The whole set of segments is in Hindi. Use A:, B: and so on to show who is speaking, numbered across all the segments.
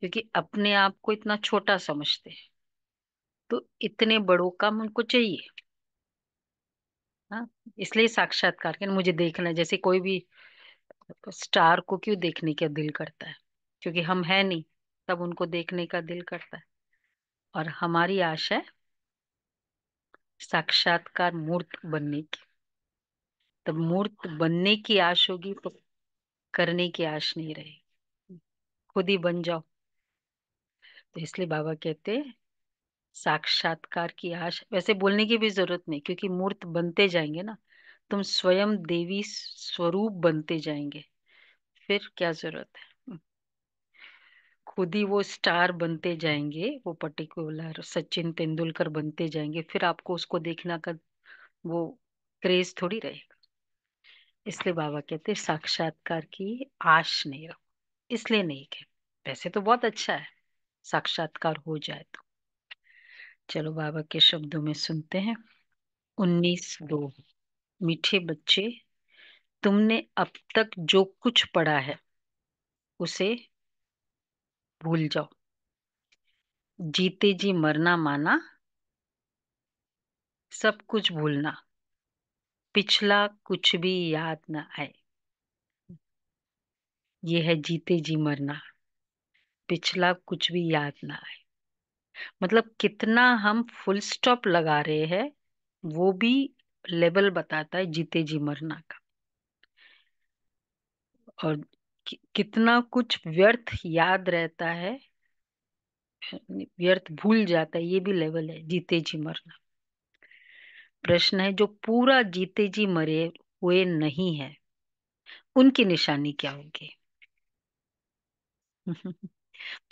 A: क्योंकि अपने आप को इतना छोटा समझते हैं, तो इतने बड़ों का उनको चाहिए। हाँ, इसलिए साक्षात्कार के मुझे देखना है, जैसे कोई भी स्टार को क्यों देखने का दिल करता है, क्योंकि हम है नहीं, तब उनको देखने का दिल करता है। और हमारी आशा है साक्षात्कार मूर्त बनने की। तब मूर्त बनने की आश होगी तो करने की आश नहीं रहेगी, खुद ही बन जाओ। तो इसलिए बाबा कहते हैं साक्षात्कार की आश, वैसे बोलने की भी जरूरत नहीं, क्योंकि मूर्त बनते जाएंगे ना, तुम स्वयं देवी स्वरूप बनते जाएंगे, फिर क्या जरूरत है। खुद ही वो स्टार बनते जाएंगे, वो पर्टिकुलर सचिन तेंदुलकर बनते जाएंगे, फिर आपको उसको देखना का वो क्रेज थोड़ी रहेगा। इसलिए बाबा कहते हैं साक्षात्कार की आश नहीं रखो। इसलिए नहीं के, वैसे तो बहुत अच्छा है साक्षात्कार हो जाए तो। चलो बाबा के शब्दों में सुनते हैं। 19:2। मीठे बच्चे, तुमने अब तक जो कुछ पढ़ा है उसे भूल जाओ। जीते जी मरना माना, सब कुछ भूलना, पिछला कुछ भी याद ना आए। ये है जीते जी मरना, पिछला कुछ भी याद ना आए। मतलब कितना हम फुल स्टॉप लगा रहे हैं, वो भी लेवल बताता है जीते जी मरना का। और कितना कुछ व्यर्थ याद रहता है, व्यर्थ भूल जाता है, ये भी लेवल है जीते जी मरना। प्रश्न है जो पूरा जीते जी मरे हुए नहीं है, उनकी निशानी क्या होगी।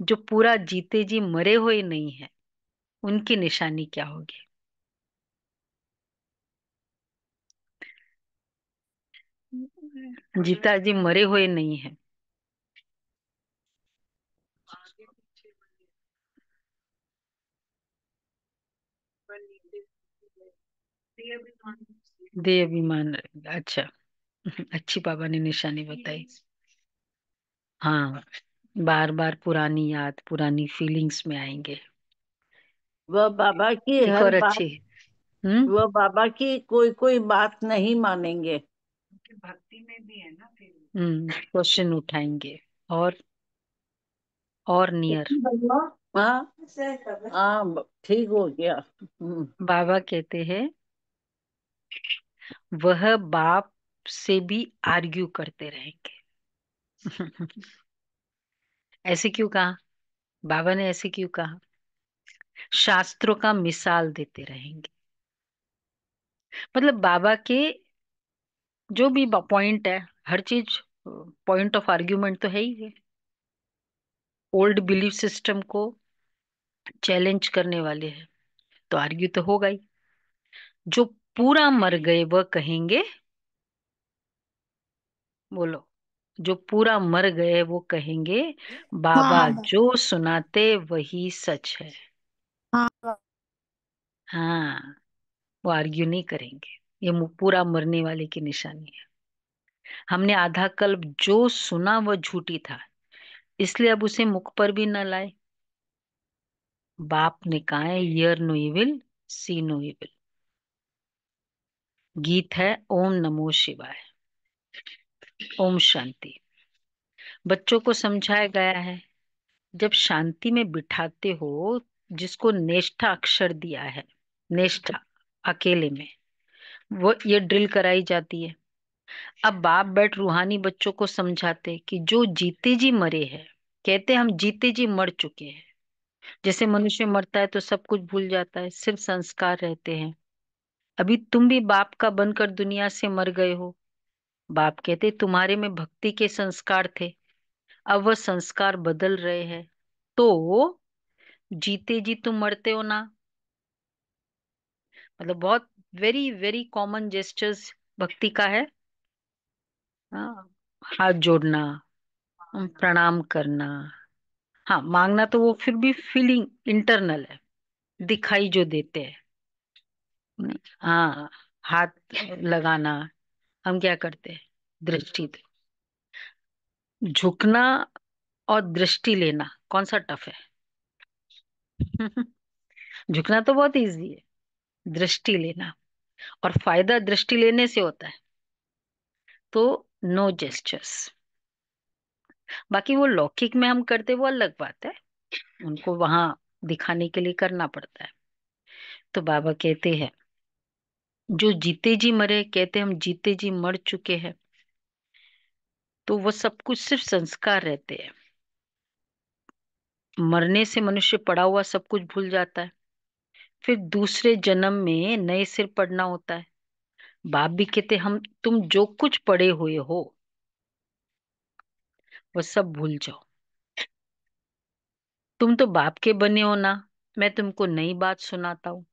A: जो पूरा जीते जी मरे हुए नहीं है, उनकी निशानी क्या होगी। जीता जी मरे हुए नहीं है। देह अभिमान रहेगा, अच्छा। अच्छी बाबा ने निशानी बताई। हाँ, बार बार पुरानी याद, पुरानी फीलिंग्स में आएंगे।
B: वह बाबा की
A: एक
B: हर
A: और
B: बात,
A: अच्छी। हम्म।
B: वह बाबा की कोई कोई बात नहीं मानेंगे।
A: क्वेश्चन उठाएंगे। और और नियर।
B: हाँ। हाँ, ठीक हो गया।
A: बाबा कहते हैं वह बाप से भी आर्ग्यू करते रहेंगे। ऐसे क्यों कहा, बाबा ने ऐसे क्यों कहा। शास्त्रों का मिसाल देते रहेंगे। मतलब बाबा के जो भी पॉइंट है, हर चीज पॉइंट ऑफ आर्ग्यूमेंट तो है ही है। ओल्ड बिलीफ सिस्टम को चैलेंज करने वाले हैं, तो आर्ग्यू तो होगा ही। जो पूरा मर गए वह कहेंगे, बोलो, जो पूरा मर गए वो कहेंगे बाबा
C: हाँ
A: जो सुनाते वही सच है।
C: हाँ।
A: हाँ, वो आर्ग्यू नहीं करेंगे। ये पूरा मरने वाले की निशानी है। हमने आधा कल्प जो सुना वह झूठी था, इसलिए अब उसे मुख पर भी न लाए। बाप ने कहा है hear no evil, see no evil. गीत है ओम नमो शिवाय। ओम शांति। बच्चों को समझाया गया है जब शांति में बिठाते हो, जिसको नेष्ठा अक्षर दिया है, नेष्ठा अकेले में, वो ये ड्रिल कराई जाती है। अब बाप बैठ रूहानी बच्चों को समझाते कि जो जीते जी मरे हैं, कहते हम जीते जी मर चुके हैं। जैसे मनुष्य मरता है तो सब कुछ भूल जाता है, सिर्फ संस्कार रहते हैं। अभी तुम भी बाप का बनकर दुनिया से मर गए हो। बाप कहते तुम्हारे में भक्ति के संस्कार थे, अब वह संस्कार बदल रहे हैं, तो जीते जी तुम मरते हो ना। मतलब बहुत वेरी वेरी कॉमन जेस्टर्स भक्ति का है। हाँ, हाथ जोड़ना, प्रणाम करना। हाँ, मांगना तो वो फिर भी फीलिंग इंटरनल है, दिखाई जो देते हैं। हाँ, हाथ लगाना, हम क्या करते हैं, दृष्टि दे। झुकना और दृष्टि लेना कौन सा टफ है? झुकना तो बहुत इजी है, दृष्टि लेना। और फायदा दृष्टि लेने से होता है। तो नो जेस्चर्स। बाकी वो लौकिक में हम करते वो अलग बात है, उनको वहां दिखाने के लिए करना पड़ता है। तो बाबा कहते हैं जो जीते जी मरे, कहते हम जीते जी मर चुके हैं, तो वो सब कुछ सिर्फ संस्कार रहते हैं। मरने से मनुष्य पड़ा हुआ सब कुछ भूल जाता है, फिर दूसरे जन्म में नए सिर पड़ना होता है। बाप भी कहते हम तुम जो कुछ पढ़े हुए हो वो सब भूल जाओ। तुम तो बाप के बने हो ना, मैं तुमको नई बात सुनाता हूँ।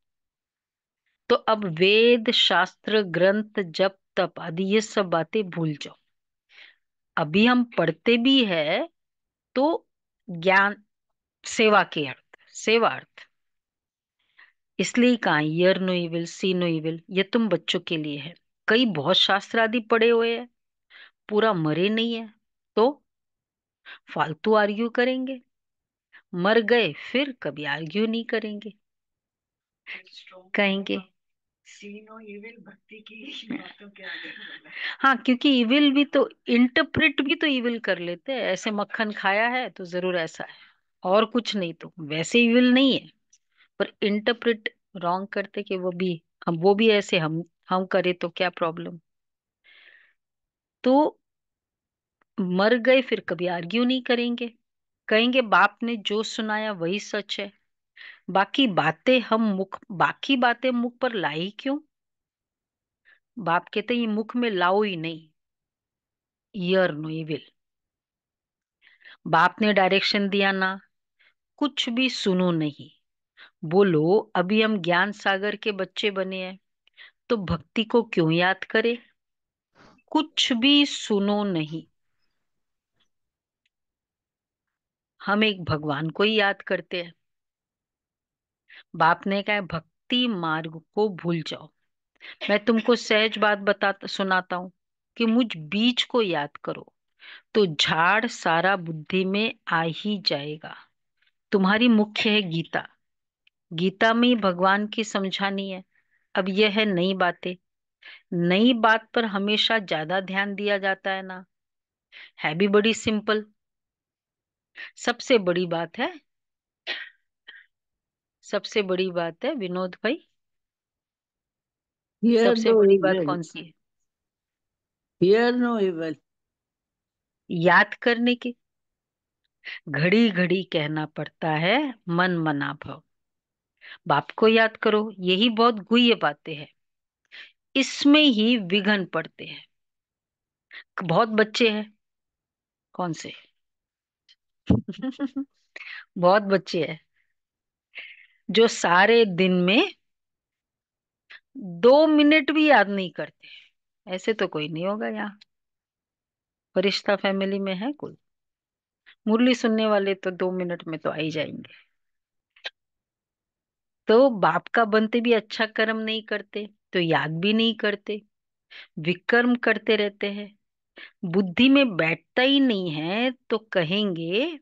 A: तो अब वेद शास्त्र ग्रंथ जप तप आदि ये सब बातें भूल जाओ। अभी हम पढ़ते भी है तो ज्ञान, सेवा के अर्थ, सेवा अर्थ। इसलिए कहा year no evil see no evil, ये तुम बच्चों के लिए है। कई बहुत शास्त्र आदि पढ़े हुए हैं, पूरा मरे नहीं है, तो फालतू आर्ग्यू करेंगे। मर गए फिर कभी आर्ग्यू नहीं करेंगे, कहेंगे सीनो इविल भक्ति की बातों के आगे बोला। हाँ, क्योंकि इविल भी तो इंटरप्रेट भी तो इविल कर लेते हैं, ऐसे मक्खन खाया है तो जरूर ऐसा है, और कुछ नहीं, तो वैसे इविल नहीं है। पर इंटरप्रेट रॉन्ग करते कि वो भी, हम वो भी ऐसे हम करे तो क्या प्रॉब्लम। तो मर गए फिर कभी आर्ग्यू नहीं करेंगे, कहेंगे बाप ने जो सुनाया वही सच है। बाकी बातें मुख पर लाई क्यों? बाप कहते ये मुख में लाओ ही नहीं, ईयर नो इविल। बाप ने डायरेक्शन दिया ना, कुछ भी सुनो नहीं। बोलो अभी हम ज्ञान सागर के बच्चे बने हैं, तो भक्ति को क्यों याद करें? कुछ भी सुनो नहीं। हम एक भगवान को ही याद करते हैं। बाप ने कहा है, भक्ति मार्ग को भूल जाओ। मैं तुमको सहज बात बता सुनाता हूँ कि मुझ बीज को याद करो, तो झाड़ सारा बुद्धि में आ ही जाएगा। तुम्हारी मुख्य है गीता, गीता में ही भगवान की समझानी है। अब यह है नई बातें, नई बात पर हमेशा ज्यादा ध्यान दिया जाता है ना, है भी बड़ी सिंपल। सबसे बड़ी बात है, सबसे बड़ी बात है विनोद भाई,
B: हियर
A: सबसे
B: नो
A: बड़ी बात
B: इविल,
A: कौन सी है?
B: Hear no evil.
A: याद करने की। घड़ी घड़ी कहना पड़ता है मन मना भव। बाप को याद करो, यही बहुत गुह्य बातें हैं, इसमें ही विघन पड़ते हैं। बहुत बच्चे हैं, कौन से? बहुत बच्चे हैं जो सारे दिन में 2 मिनट भी याद नहीं करते। ऐसे तो कोई नहीं होगा यहाँ, फरिश्ता फैमिली में है कोई? मुरली सुनने वाले तो 2 मिनट में तो आ ही जाएंगे। तो बाप का बनते भी अच्छा कर्म नहीं करते, तो याद भी नहीं करते, विकर्म करते रहते हैं। बुद्धि में बैठता ही नहीं है, तो कहेंगे,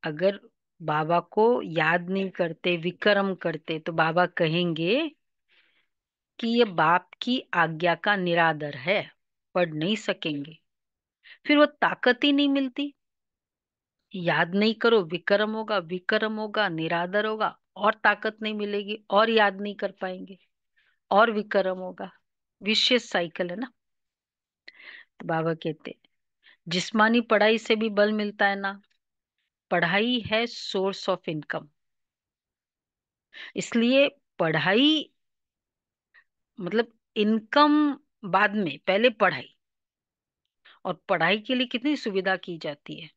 A: अगर बाबा को याद नहीं करते विकर्म करते तो बाबा कहेंगे कि ये बाप की आज्ञा का निरादर है, पढ़ नहीं सकेंगे। फिर वो ताकत ही नहीं मिलती। याद नहीं करो, विकर्म होगा, विकर्म होगा, निरादर होगा, और ताकत नहीं मिलेगी, और याद नहीं कर पाएंगे, और विकर्म होगा। विशेष साइकिल है ना। तो बाबा कहते जिस्मानी पढ़ाई से भी बल मिलता है ना, पढ़ाई है सोर्स ऑफ इनकम। इसलिए पढ़ाई मतलब इनकम बाद में, पहले पढ़ाई। और पढ़ाई के लिए कितनी सुविधा की जाती है,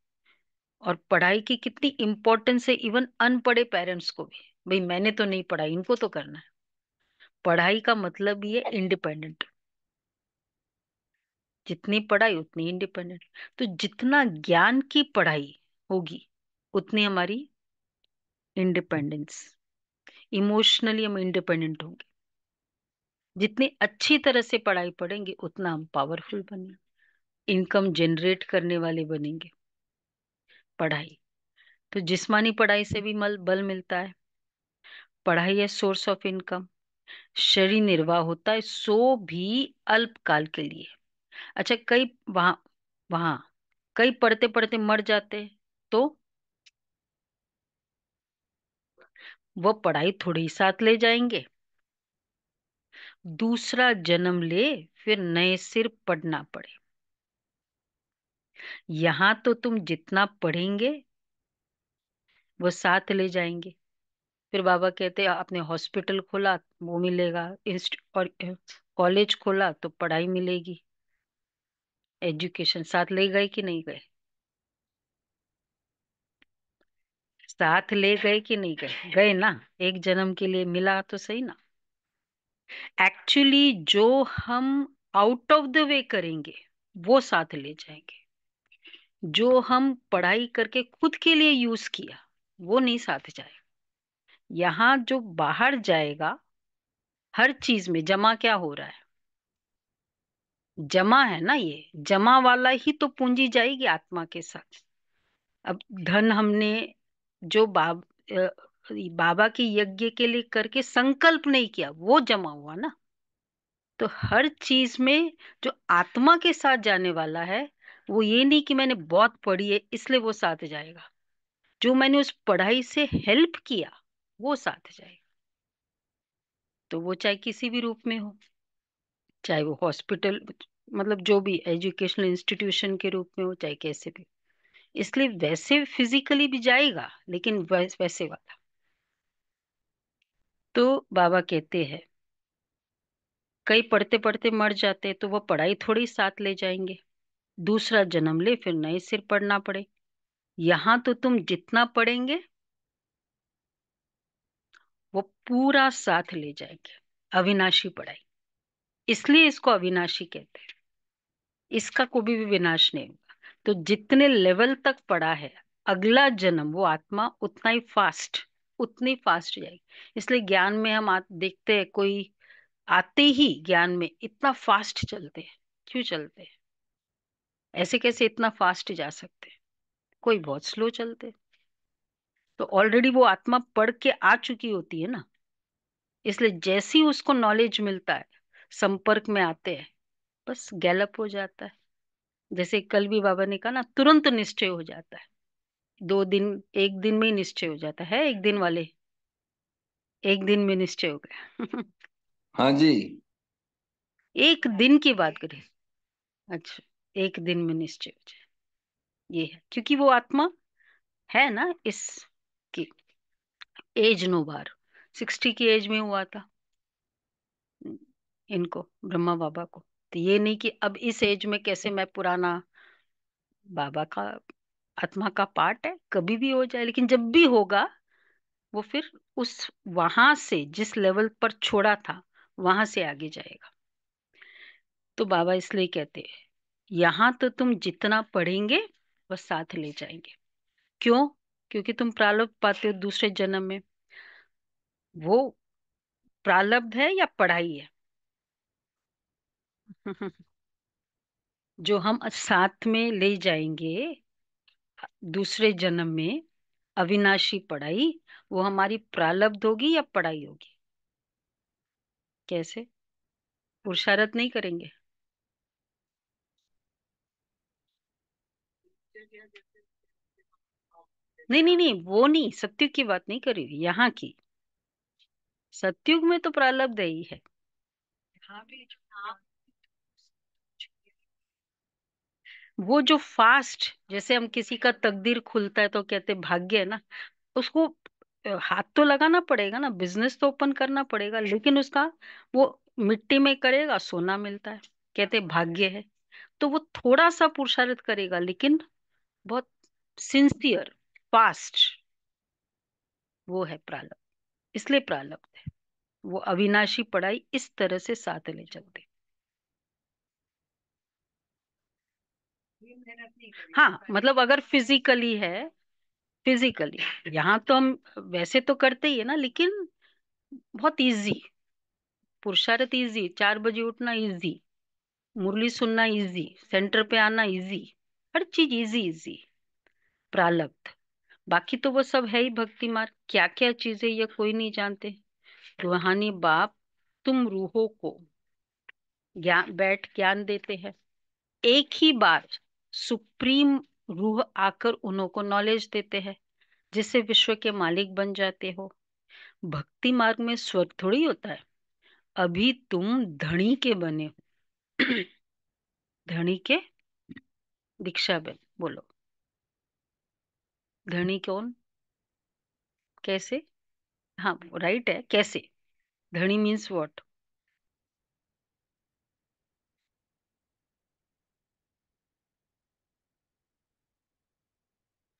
A: और पढ़ाई की कितनी इंपॉर्टेंस है इवन अनपढ़े पेरेंट्स को भी। भाई मैंने तो नहीं पढ़ा, इनको तो करना है। पढ़ाई का मतलब ही है इंडिपेंडेंट। जितनी पढ़ाई उतनी इंडिपेंडेंट। तो जितना ज्ञान की पढ़ाई होगी उतनी हमारी इंडिपेंडेंस, इमोशनली हम इंडिपेंडेंट होंगे। जितनी अच्छी तरह से पढ़ाई पढ़ेंगे उतना हम पावरफुल बनेंगे, इनकम जनरेट करने वाले बनेंगे। पढ़ाई। तो जिस्मानी पढ़ाई से भी बल मिलता है। पढ़ाई है सोर्स ऑफ इनकम। शरीर निर्वाह होता है, सो भी अल्पकाल के लिए। अच्छा, कई वहां वहां कई पढ़ते पढ़ते मर जाते हैं, तो वो पढ़ाई थोड़ी ही साथ ले जाएंगे। दूसरा जन्म ले, फिर नए सिर पढ़ना पड़े। यहां तो तुम जितना पढ़ेंगे वो साथ ले जाएंगे। फिर बाबा कहते हैं आपने हॉस्पिटल खोला, वो मिलेगा। और कॉलेज खोला तो पढ़ाई मिलेगी। एजुकेशन साथ ले गए कि नहीं गए? साथ ले गए कि नहीं गए? गए ना। एक जन्म के लिए मिला तो सही ना। एक्चुअली जो हम आउट ऑफ द वे करेंगे वो साथ ले जाएंगे। जो हम पढ़ाई करके खुद के लिए यूज किया वो नहीं साथ जाएगा। यहाँ जो बाहर जाएगा, हर चीज में जमा क्या हो रहा है? जमा है ना, ये जमा वाला ही तो पूंजी जाएगी आत्मा के साथ। अब धन हमने जो बाबा के यज्ञ के लिए करके संकल्प नहीं किया, वो जमा हुआ ना। तो हर चीज में जो आत्मा के साथ जाने वाला है, वो ये नहीं कि मैंने बहुत पढ़ी है इसलिए वो साथ जाएगा। जो मैंने उस पढ़ाई से हेल्प किया वो साथ जाएगा। तो वो चाहे किसी भी रूप में हो, चाहे वो हॉस्पिटल, मतलब जो भी एजुकेशनल इंस्टीट्यूशन के रूप में हो, चाहे कैसे भी। इसलिए वैसे फिजिकली भी जाएगा, लेकिन वैसे वाला। तो बाबा कहते हैं कई पढ़ते पढ़ते मर जाते, तो वो पढ़ाई थोड़ी साथ ले जाएंगे। दूसरा जन्म ले, फिर नए सिर पढ़ना पड़े। यहां तो तुम जितना पढ़ेंगे वो पूरा साथ ले जाएंगे। अविनाशी पढ़ाई, इसलिए इसको अविनाशी कहते हैं। इसका कभी भी विनाश नहीं होगा। तो जितने लेवल तक पढ़ा है, अगला जन्म वो आत्मा उतना ही फास्ट, उतनी फास्ट जाएगी। इसलिए ज्ञान में हम देखते हैं कोई आते ही ज्ञान में इतना फास्ट चलते हैं। क्यों चलते हैं? ऐसे कैसे इतना फास्ट जा सकते हैं? कोई बहुत स्लो चलते हैं। तो ऑलरेडी वो आत्मा पढ़ के आ चुकी होती है ना। इसलिए जैसे ही उसको नॉलेज मिलता है, संपर्क में आते हैं, बस गैलप हो जाता है। जैसे कल भी बाबा ने कहा ना, तुरंत निश्चय हो जाता है। 2 दिन, एक दिन में ही निश्चय हो जाता है। एक दिन वाले, एक दिन में निश्चय हो गया।
B: हाँ जी।
A: एक दिन की बात करें। अच्छा, एक दिन में निश्चय हो जाए, ये है क्योंकि वो आत्मा है ना इस की एज नो बार 60 की एज में हुआ था इनको, ब्रह्मा बाबा को। तो ये नहीं कि अब इस एज में कैसे मैं पुराना, बाबा का आत्मा का पार्ट है, कभी भी हो जाए, लेकिन जब भी होगा वो फिर उस वहां से जिस लेवल पर छोड़ा था वहां से आगे जाएगा। तो बाबा इसलिए कहते हैं यहां तो तुम जितना पढ़ेंगे बस साथ ले जाएंगे। क्यों? क्योंकि तुम प्रारब्ध पाते हो दूसरे जन्म में। वो प्रारब्ध है या पढ़ाई है? जो हम साथ में ले जाएंगे दूसरे जन्म में, अविनाशी पढ़ाई, वो हमारी प्रारब्ध होगी या पढ़ाई होगी? कैसे? पुरुषार्थ नहीं करेंगे? नहीं नहीं नहीं, वो नहीं, सत्युग की बात नहीं कर रही हूँ, यहाँ की। सत्युग में तो प्रारब्ध ही है। वो जो फास्ट, जैसे हम किसी का तकदीर खुलता है तो कहते हैं भाग्य है ना, उसको हाथ तो लगाना पड़ेगा ना, बिजनेस तो ओपन करना पड़ेगा, लेकिन उसका वो मिट्टी में करेगा सोना मिलता है, कहते हैं भाग्य है। तो वो थोड़ा सा पुरुषार्थ करेगा, लेकिन बहुत सिंसियर, फास्ट, वो है प्रारब्ध। इसलिए प्रारब्ध है। वो अविनाशी पढ़ाई इस तरह से साथ ले चलते। हाँ, मतलब अगर फिजिकली है, फिजिकली यहाँ तो हम वैसे तो करते ही है ना, लेकिन बहुत इजी। पुरुषार्थ इजी, 4 बजे उठना इजी, मुरली सुनना इजी, सेंटर पे आना इजी, हर चीज इजी इजी। प्रारब्ध। बाकी तो वो सब है ही भक्ति मार्ग। क्या क्या चीजें ये कोई नहीं जानते। रूहानी बाप तुम रूहों को ज्ञान बैठ ज्ञान देते हैं। एक ही बार सुप्रीम रूह आकर उन्हों को नॉलेज देते हैं, जिससे विश्व के मालिक बन जाते हो। भक्ति मार्ग में स्वर्ग थोड़ी होता है। अभी तुम धनी के बने हो। धनी के दीक्षा बन बोलो। धनी कौन? कैसे? हाँ राइट है, कैसे? धनी मीन्स व्हाट?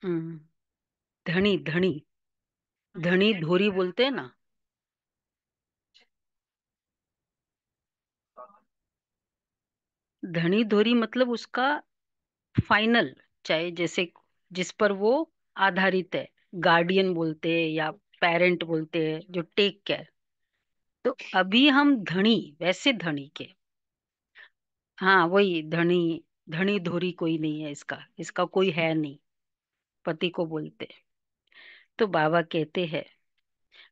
A: हम्म। धनी धनी, धनी धोरी बोलते हैं ना। धनी धोरी मतलब उसका फाइनल, चाहे जैसे जिस पर वो आधारित है। गार्डियन बोलते हैं या पेरेंट बोलते हैं, जो टेक केयर। तो अभी हम धनी, वैसे धनी के। हाँ वही धनी। धनी धोरी कोई नहीं है इसका, इसका कोई है नहीं। पति को बोलते हैं। तो बाबा कहते हैं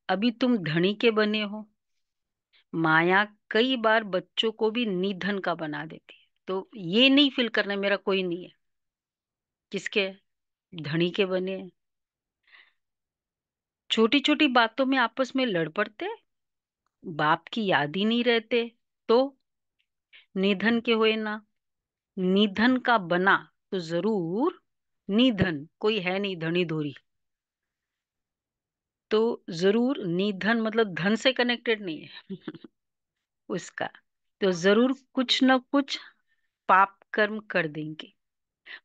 A: अभी तुम धनी के बने हो। माया कई बार बच्चों को भी निधन का बना देती है। तो ये नहीं फील करना मेरा कोई नहीं है। किसके? धनी के बने हैं। छोटी छोटी बातों में आपस में लड़ पड़ते, बाप की याद ही नहीं रहते। तो निधन के हुए ना। निधन का बना तो जरूर निधन कोई है नहीं, धनी धोरी। तो जरूर निधन मतलब धन से कनेक्टेड नहीं है। उसका तो जरूर कुछ ना कुछ पाप कर्म कर देंगे।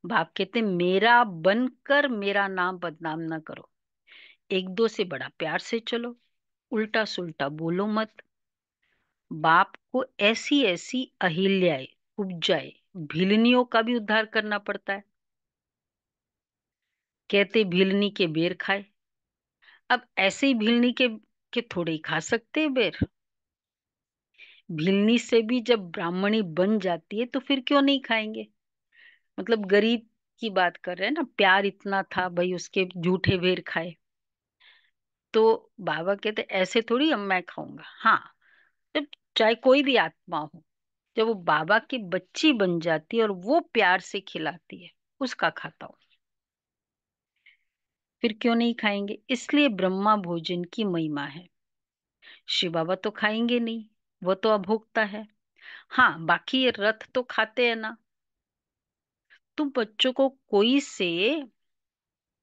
A: बाप कहते मेरा बनकर मेरा नाम बदनाम ना करो। एक दो से बड़ा प्यार से चलो, उल्टा सुल्टा बोलो मत। बाप को ऐसी ऐसी अहिल्याएं, उपजाए, भिलनियों का भी उद्धार करना पड़ता है। कहते भिलनी के बेर खाए। अब ऐसे ही भिलनी के थोड़े ही खा सकते हैं बेर। भिलनी से भी जब ब्राह्मणी बन जाती है तो फिर क्यों नहीं खाएंगे? मतलब गरीब की बात कर रहे हैं ना, प्यार इतना था भाई उसके जूठे बेर खाए। तो बाबा कहते ऐसे थोड़ी अब मैं खाऊंगा। हाँ, जब चाहे कोई भी आत्मा हो, जब वो बाबा की बच्ची बन जाती है और वो प्यार से खिलाती है, उसका खाता हूँ। फिर क्यों नहीं खाएंगे? इसलिए ब्रह्मा भोजन की महिमा है। शिव बाबा तो खाएंगे नहीं, वो तो अभोक्ता है। हाँ बाकी ये रथ तो खाते हैं ना। तुम बच्चों को कोई से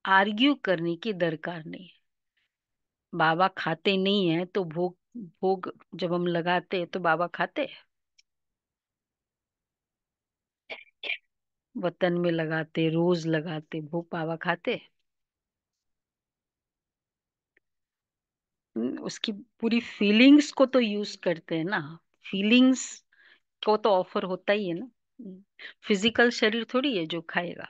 A: आर्ग्यू करने की दरकार नहीं है। बाबा खाते नहीं है तो भोग, भोग जब हम लगाते हैं तो बाबा खाते हैं। वतन में लगाते, रोज लगाते, भोग बाबा खाते हैं। उसकी पूरी फीलिंग्स को तो यूज करते हैं ना। फीलिंग्स को तो ऑफर होता ही है ना। फिजिकल शरीर थोड़ी है जो खाएगा।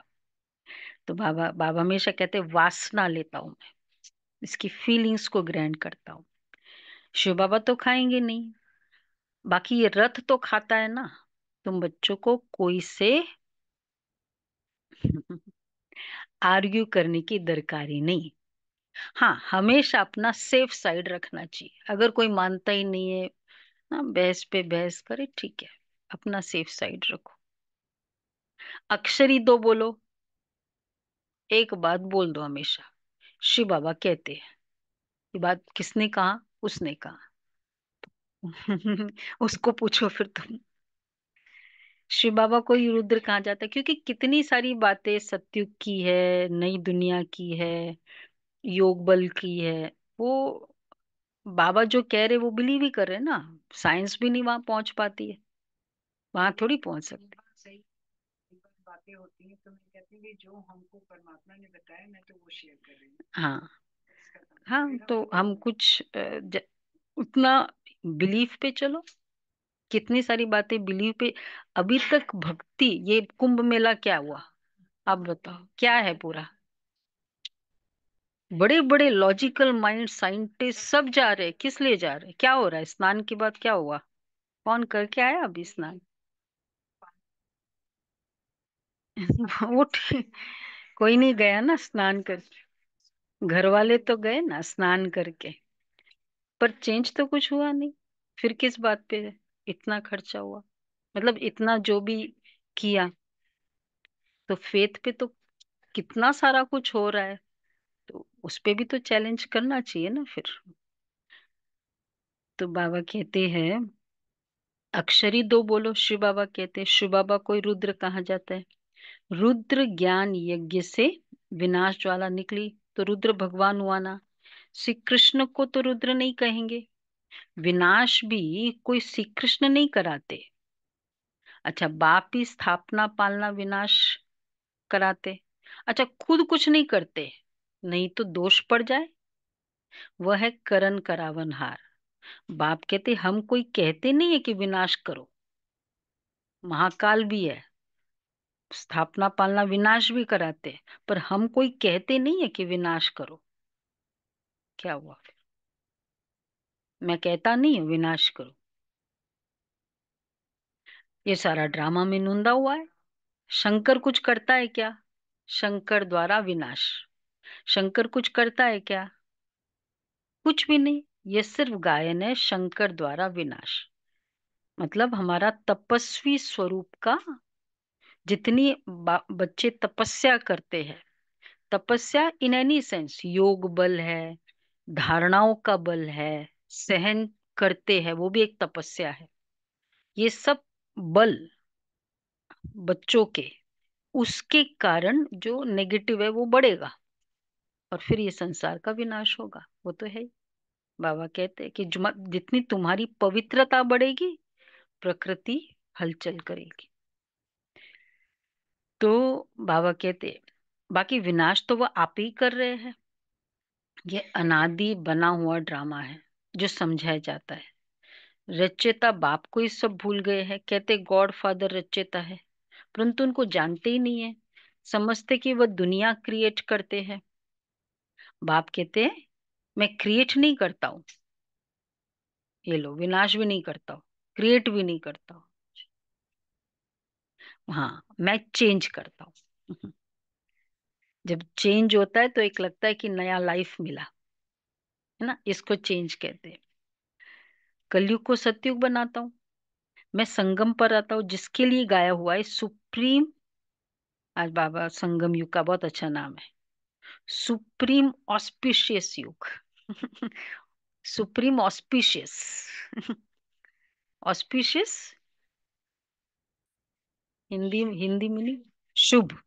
A: तो बाबा बाबा हमेशा कहते हैं वासना लेता हूं मैं, इसकी फीलिंग्स को ग्रैंड करता हूँ। शिव बाबा तो खाएंगे नहीं। बाकी ये रथ तो खाता है ना। तुम बच्चों को कोई से आर्ग्यू करने की दरकारी नहीं। हाँ हमेशा अपना सेफ साइड रखना चाहिए। अगर कोई मानता ही नहीं है ना, बहस पे बहस करे, ठीक है, अपना सेफ साइड रखो। अक्षरी दो बोलो, एक बात बोल दो हमेशा। शिव बाबा कहते हैं। ये बात किसने कहा? उसने कहा। उसको पूछो फिर तुम। शिव बाबा को ही रुद्र कहा जाता है क्योंकि कितनी सारी बातें सतयुग की है, नई दुनिया की है, योग बल की है। वो बाबा जो कह रहे वो बिलीव ही कर रहे हैं ना। साइंस भी नहीं वहां पहुंच पाती है, वहां थोड़ी पहुंच सकती। सही बातें होती हैं तो मैं कहती हूँ कि जो हमको परमात्मा ने बताया मैं तो वो शेयर कर रही हूँ। हाँ हाँ तो हम कुछ उतना बिलीफ पे चलो। कितनी सारी बातें बिलीव पे। अभी तक भक्ति, ये कुंभ मेला क्या हुआ? आप बताओ क्या है पूरा? बड़े बड़े लॉजिकल माइंड साइंटिस्ट सब जा रहे हैं, किस लिए जा रहे हैं? क्या हो रहा है? स्नान के बाद क्या हुआ? कौन करके आया अभी स्नान? वो ठीक, कोई नहीं गया ना स्नान कर, घर वाले तो गए ना स्नान करके, पर चेंज तो कुछ हुआ नहीं। फिर किस बात पे इतना खर्चा हुआ, मतलब इतना जो भी किया, तो फेथ पे तो कितना सारा कुछ हो रहा है, तो उस पे भी तो चैलेंज करना चाहिए ना फिर। तो बाबा कहते हैं अक्षरी दो बोलो, शिव बाबा कहते हैं, शिव बाबा कोई रुद्र कहा जाता है, रुद्र ज्ञान यज्ञ से विनाश ज्वाला निकली, तो रुद्र भगवान हुआ ना। श्री कृष्ण को तो रुद्र नहीं कहेंगे, विनाश भी कोई श्री कृष्ण नहीं कराते। अच्छा, बाप ही स्थापना पालना विनाश कराते। अच्छा, खुद कुछ नहीं करते, नहीं तो दोष पड़ जाए। वह है करण करावनहार। बाप कहते हम कोई कहते नहीं है कि विनाश करो, महाकाल भी है, स्थापना पालना विनाश भी कराते, पर हम कोई कहते नहीं है कि विनाश करो। क्या हुआ फिर, मैं कहता नहीं हूं विनाश करो। ये सारा ड्रामा में नूंदा हुआ है। शंकर कुछ करता है क्या, शंकर द्वारा विनाश। शंकर कुछ करता है क्या, कुछ भी नहीं। ये सिर्फ गायन है शंकर द्वारा विनाश। मतलब हमारा तपस्वी स्वरूप का, जितनी बच्चे तपस्या करते हैं, तपस्या इन एनी सेंस, योग बल है, धारणाओं का बल है, सहन करते हैं, वो भी एक तपस्या है। ये सब बल बच्चों के, उसके कारण जो नेगेटिव है वो बढ़ेगा, और फिर ये संसार का विनाश होगा, वो तो है ही। बाबा कहते हैं कि जितनी तुम्हारी पवित्रता बढ़ेगी, प्रकृति हलचल करेगी। तो बाबा कहते हैं, बाकी विनाश तो वह आप ही कर रहे हैं। ये अनादि बना हुआ ड्रामा है जो समझाया जाता है। रचयिता बाप को ही सब भूल गए हैं, कहते गॉड फादर रचयिता है, परंतु उनको जानते ही नहीं है। समझते कि वह दुनिया क्रिएट करते हैं। बाप कहते हैं मैं क्रिएट नहीं करता हूँ, ये लो विनाश भी नहीं करता हूँ, क्रिएट भी नहीं करता हूँ। हाँ, मैं चेंज करता हूँ। जब चेंज होता है तो एक लगता है कि नया लाइफ मिला, है ना, इसको चेंज कहते हैं। कलयुग को सतयुग बनाता हूँ, मैं संगम पर आता हूँ, जिसके लिए गाया हुआ है सुप्रीम। आज बाबा संगम युग का बहुत अच्छा नाम है, सुप्रीम ऑस्पिशियस युग। Supreme auspicious, auspicious Hindi, Hindi meaning शुभ।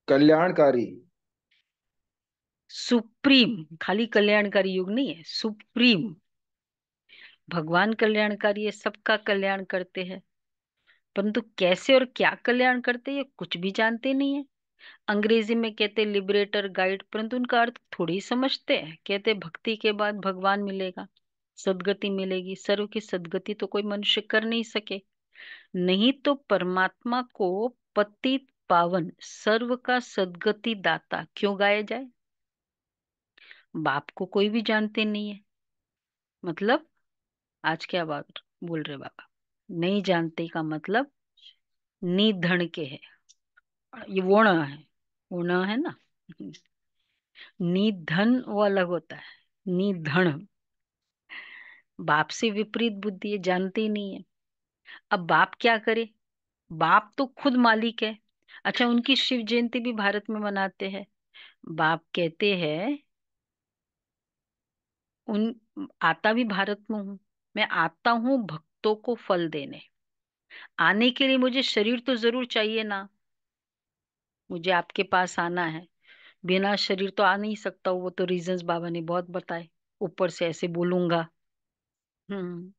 B: कल्याणकारी।
A: सुप्रीम खाली कल्याणकारी युग नहीं है, सुप्रीम। भगवान कल्याणकारी है, सबका कल्याण करते हैं, परंतु कैसे और क्या कल्याण करते हैं ये कुछ भी जानते नहीं है। अंग्रेजी में कहते लिबरेटर गाइड, परंतु उनका अर्थ थोड़ी ही समझते हैं। कहते भक्ति के बाद भगवान मिलेगा, सदगति मिलेगी। सर्व की सदगति तो कोई मनुष्य कर नहीं सके, नहीं तो परमात्मा को पतित पावन सर्व का सदगति दाता क्यों गाया जाए। बाप को कोई भी जानते नहीं है, मतलब आज क्या बात बोल रहे बाबा, नहीं जानते का मतलब निधन के है। ये वर्ण है, वर्ण है ना। निधन वो अलग होता है, निधन बाप से विपरीत बुद्धि है, जानते ही नहीं है। अब बाप क्या करे, बाप तो खुद मालिक है। अच्छा, उनकी शिव जयंती भी भारत में मनाते हैं। बाप कहते हैं उन आता भी भारत में हूं, मैं आता हूं भक्तों को फल देने। आने के लिए मुझे शरीर तो जरूर चाहिए ना, मुझे आपके पास आना है, बिना शरीर तो आ नहीं सकता हूँ, वो तो रीजंस बाबा ने बहुत बताए। ऊपर से ऐसे बोलूंगा, हम्म,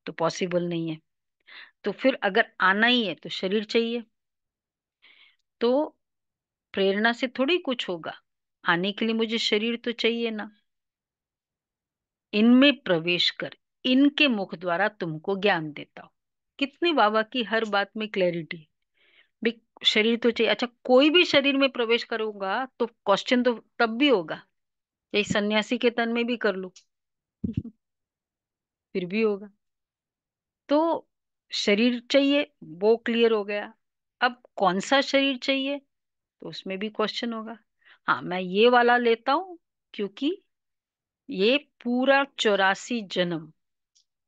A: तो पॉसिबल नहीं है। तो फिर अगर आना ही है तो शरीर चाहिए, तो प्रेरणा से थोड़ी कुछ होगा, आने के लिए मुझे शरीर तो चाहिए ना। इनमें प्रवेश कर, इनके मुख द्वारा तुमको ज्ञान देता हूं। कितनी बाबा की हर बात में क्लैरिटी। भी शरीर तो चाहिए, अच्छा कोई भी शरीर में प्रवेश करूंगा तो क्वेश्चन तो तब भी होगा, यही सन्यासी के तन में भी कर लूं, फिर भी होगा। तो शरीर चाहिए, वो क्लियर हो गया। अब कौन सा शरीर चाहिए, तो उसमें भी क्वेश्चन होगा। हाँ, मैं ये वाला लेता हूँ, क्योंकि ये पूरा 84 जन्म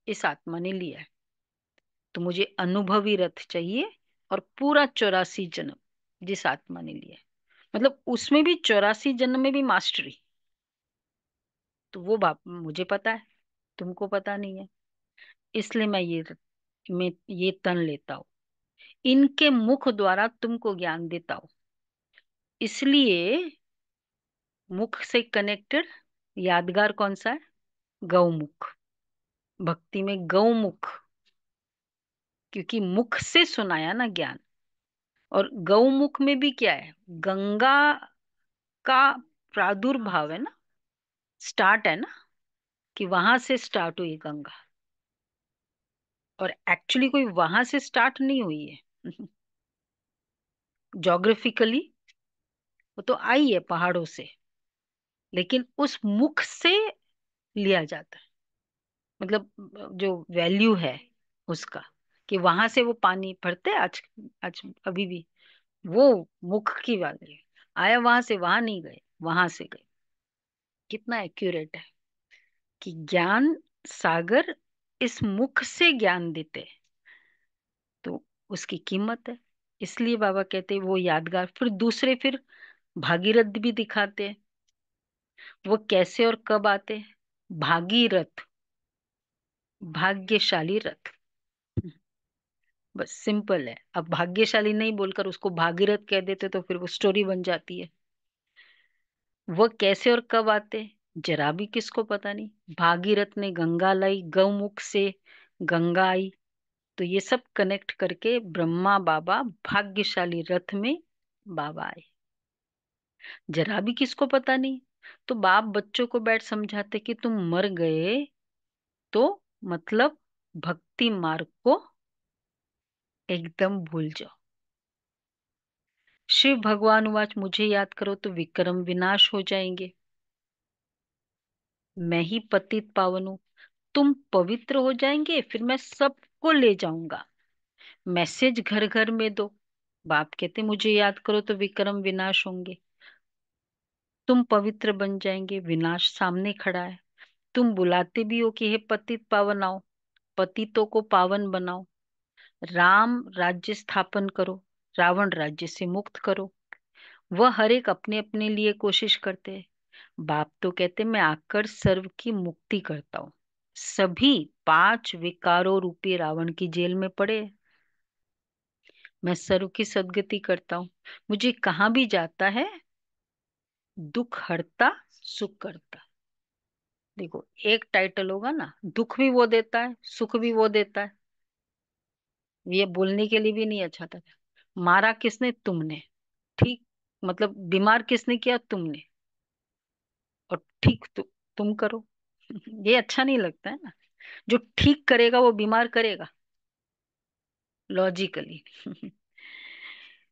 A: इस आत्मा ने लिया है। तो मुझे अनुभवी रथ चाहिए, और पूरा 84 जन्म जिस आत्मा ने लिया है, मतलब उसमें भी 84 जन्म में भी मास्टरी। तो वो बाप मुझे पता है, तुमको पता नहीं है। इसलिए मैं ये तन लेता हूँ, इनके मुख द्वारा तुमको ज्ञान देता हूँ। इसलिए मुख से कनेक्टेड यादगार कौन सा है? गौमुख। भक्ति में गौमुख, क्योंकि मुख से सुनाया ना ज्ञान। और गौमुख में भी क्या है? गंगा का प्रादुर्भाव है ना, स्टार्ट है ना, कि वहां से स्टार्ट हुई गंगा। और एक्चुअली कोई वहां से स्टार्ट नहीं हुई है। जोग्राफिकली वो तो आई है पहाड़ों से, लेकिन उस मुख से लिया जाता है। मतलब जो वैल्यू है उसका, कि वहां से वो पानी भरते हैं आज, आज अभी भी वो मुख की वैल्यू है। आया वहां से, वहां नहीं गए, वहां से गए। कितना एक्यूरेट है कि ज्ञान सागर इस मुख से ज्ञान देते हैं, तो उसकी कीमत है। इसलिए बाबा कहते हैं वो यादगार। फिर दूसरे, फिर भागीरथ भी दिखाते हैं। वो कैसे और कब आते हैं? भागीरथ, भाग्यशाली रथ। बस सिंपल है। अब भाग्यशाली नहीं बोलकर उसको भागीरथ कह देते तो फिर वो स्टोरी बन जाती है। वो कैसे और कब आते, जरा भी किसको पता नहीं। भागीरथ ने गंगा लाई, गौमुख से गंगा आई। तो ये सब कनेक्ट करके ब्रह्मा बाबा भाग्यशाली रथ में बाबा आए। जरा भी किसको पता नहीं। तो बाप बच्चों को बैठ समझाते कि तुम मर गए, तो मतलब भक्ति मार्ग को एकदम भूल जाओ। शिव भगवान उवाच, मुझे याद करो तो विक्रम विनाश हो जाएंगे। मैं ही पतित पावन हूँ, तुम पवित्र हो जाएंगे, फिर मैं सबको ले जाऊंगा। मैसेज घर घर में दो। बाप कहते मुझे याद करो तो विक्रम विनाश होंगे, तुम पवित्र बन जाएंगे, विनाश सामने खड़ा है। तुम बुलाते भी हो कि हे पतित पावन आओ, पतितों को पावन बनाओ, राम राज्य स्थापन करो, रावण राज्य से मुक्त करो। वह हर एक अपने अपने लिए कोशिश करते हैं। बाप तो कहते मैं आकर सर्व की मुक्ति करता हूँ। सभी 5 विकारों रूपी रावण की जेल में पड़े हैं। मैं सर्व की सद्गति करता हूँ। मुझे कहाँ भी जाता है, दुख हरता, सुख करता। देखो, एक टाइटल होगा ना, दुख भी वो देता है, सुख भी वो देता है। ये बोलने के लिए भी नहीं अच्छा था। मारा किसने? तुमने। ठीक, मतलब बीमार किसने किया? तुमने। और ठीक तुम करो। ये अच्छा नहीं लगता है ना। जो ठीक करेगा वो बीमार करेगा, लॉजिकली।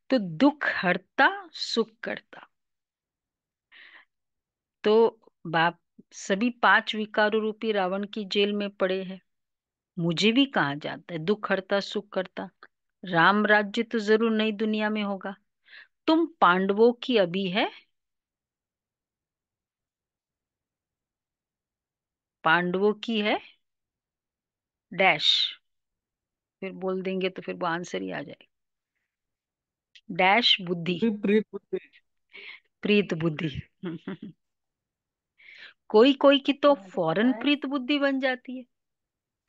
A: तो दुख हरता, सुख करता। तो बाप सभी 5 विकारों रूपी रावण की जेल में पड़े हैं। मुझे भी कहा जाता है दुख हरता सुख करता। राम राज्य तो जरूर नई दुनिया में होगा। तुम पांडवों की अभी है, पांडवों की है डैश। फिर बोल देंगे तो फिर वो आंसर ही आ जाएगा। डैश बुद्धि,
B: विपरीत बुद्धि।
A: प्रीत बुद्धि। कोई कोई की तो
B: हाँ, तो पता
A: फौरन
B: है।
A: प्रीत बुद्धि बन जाती है।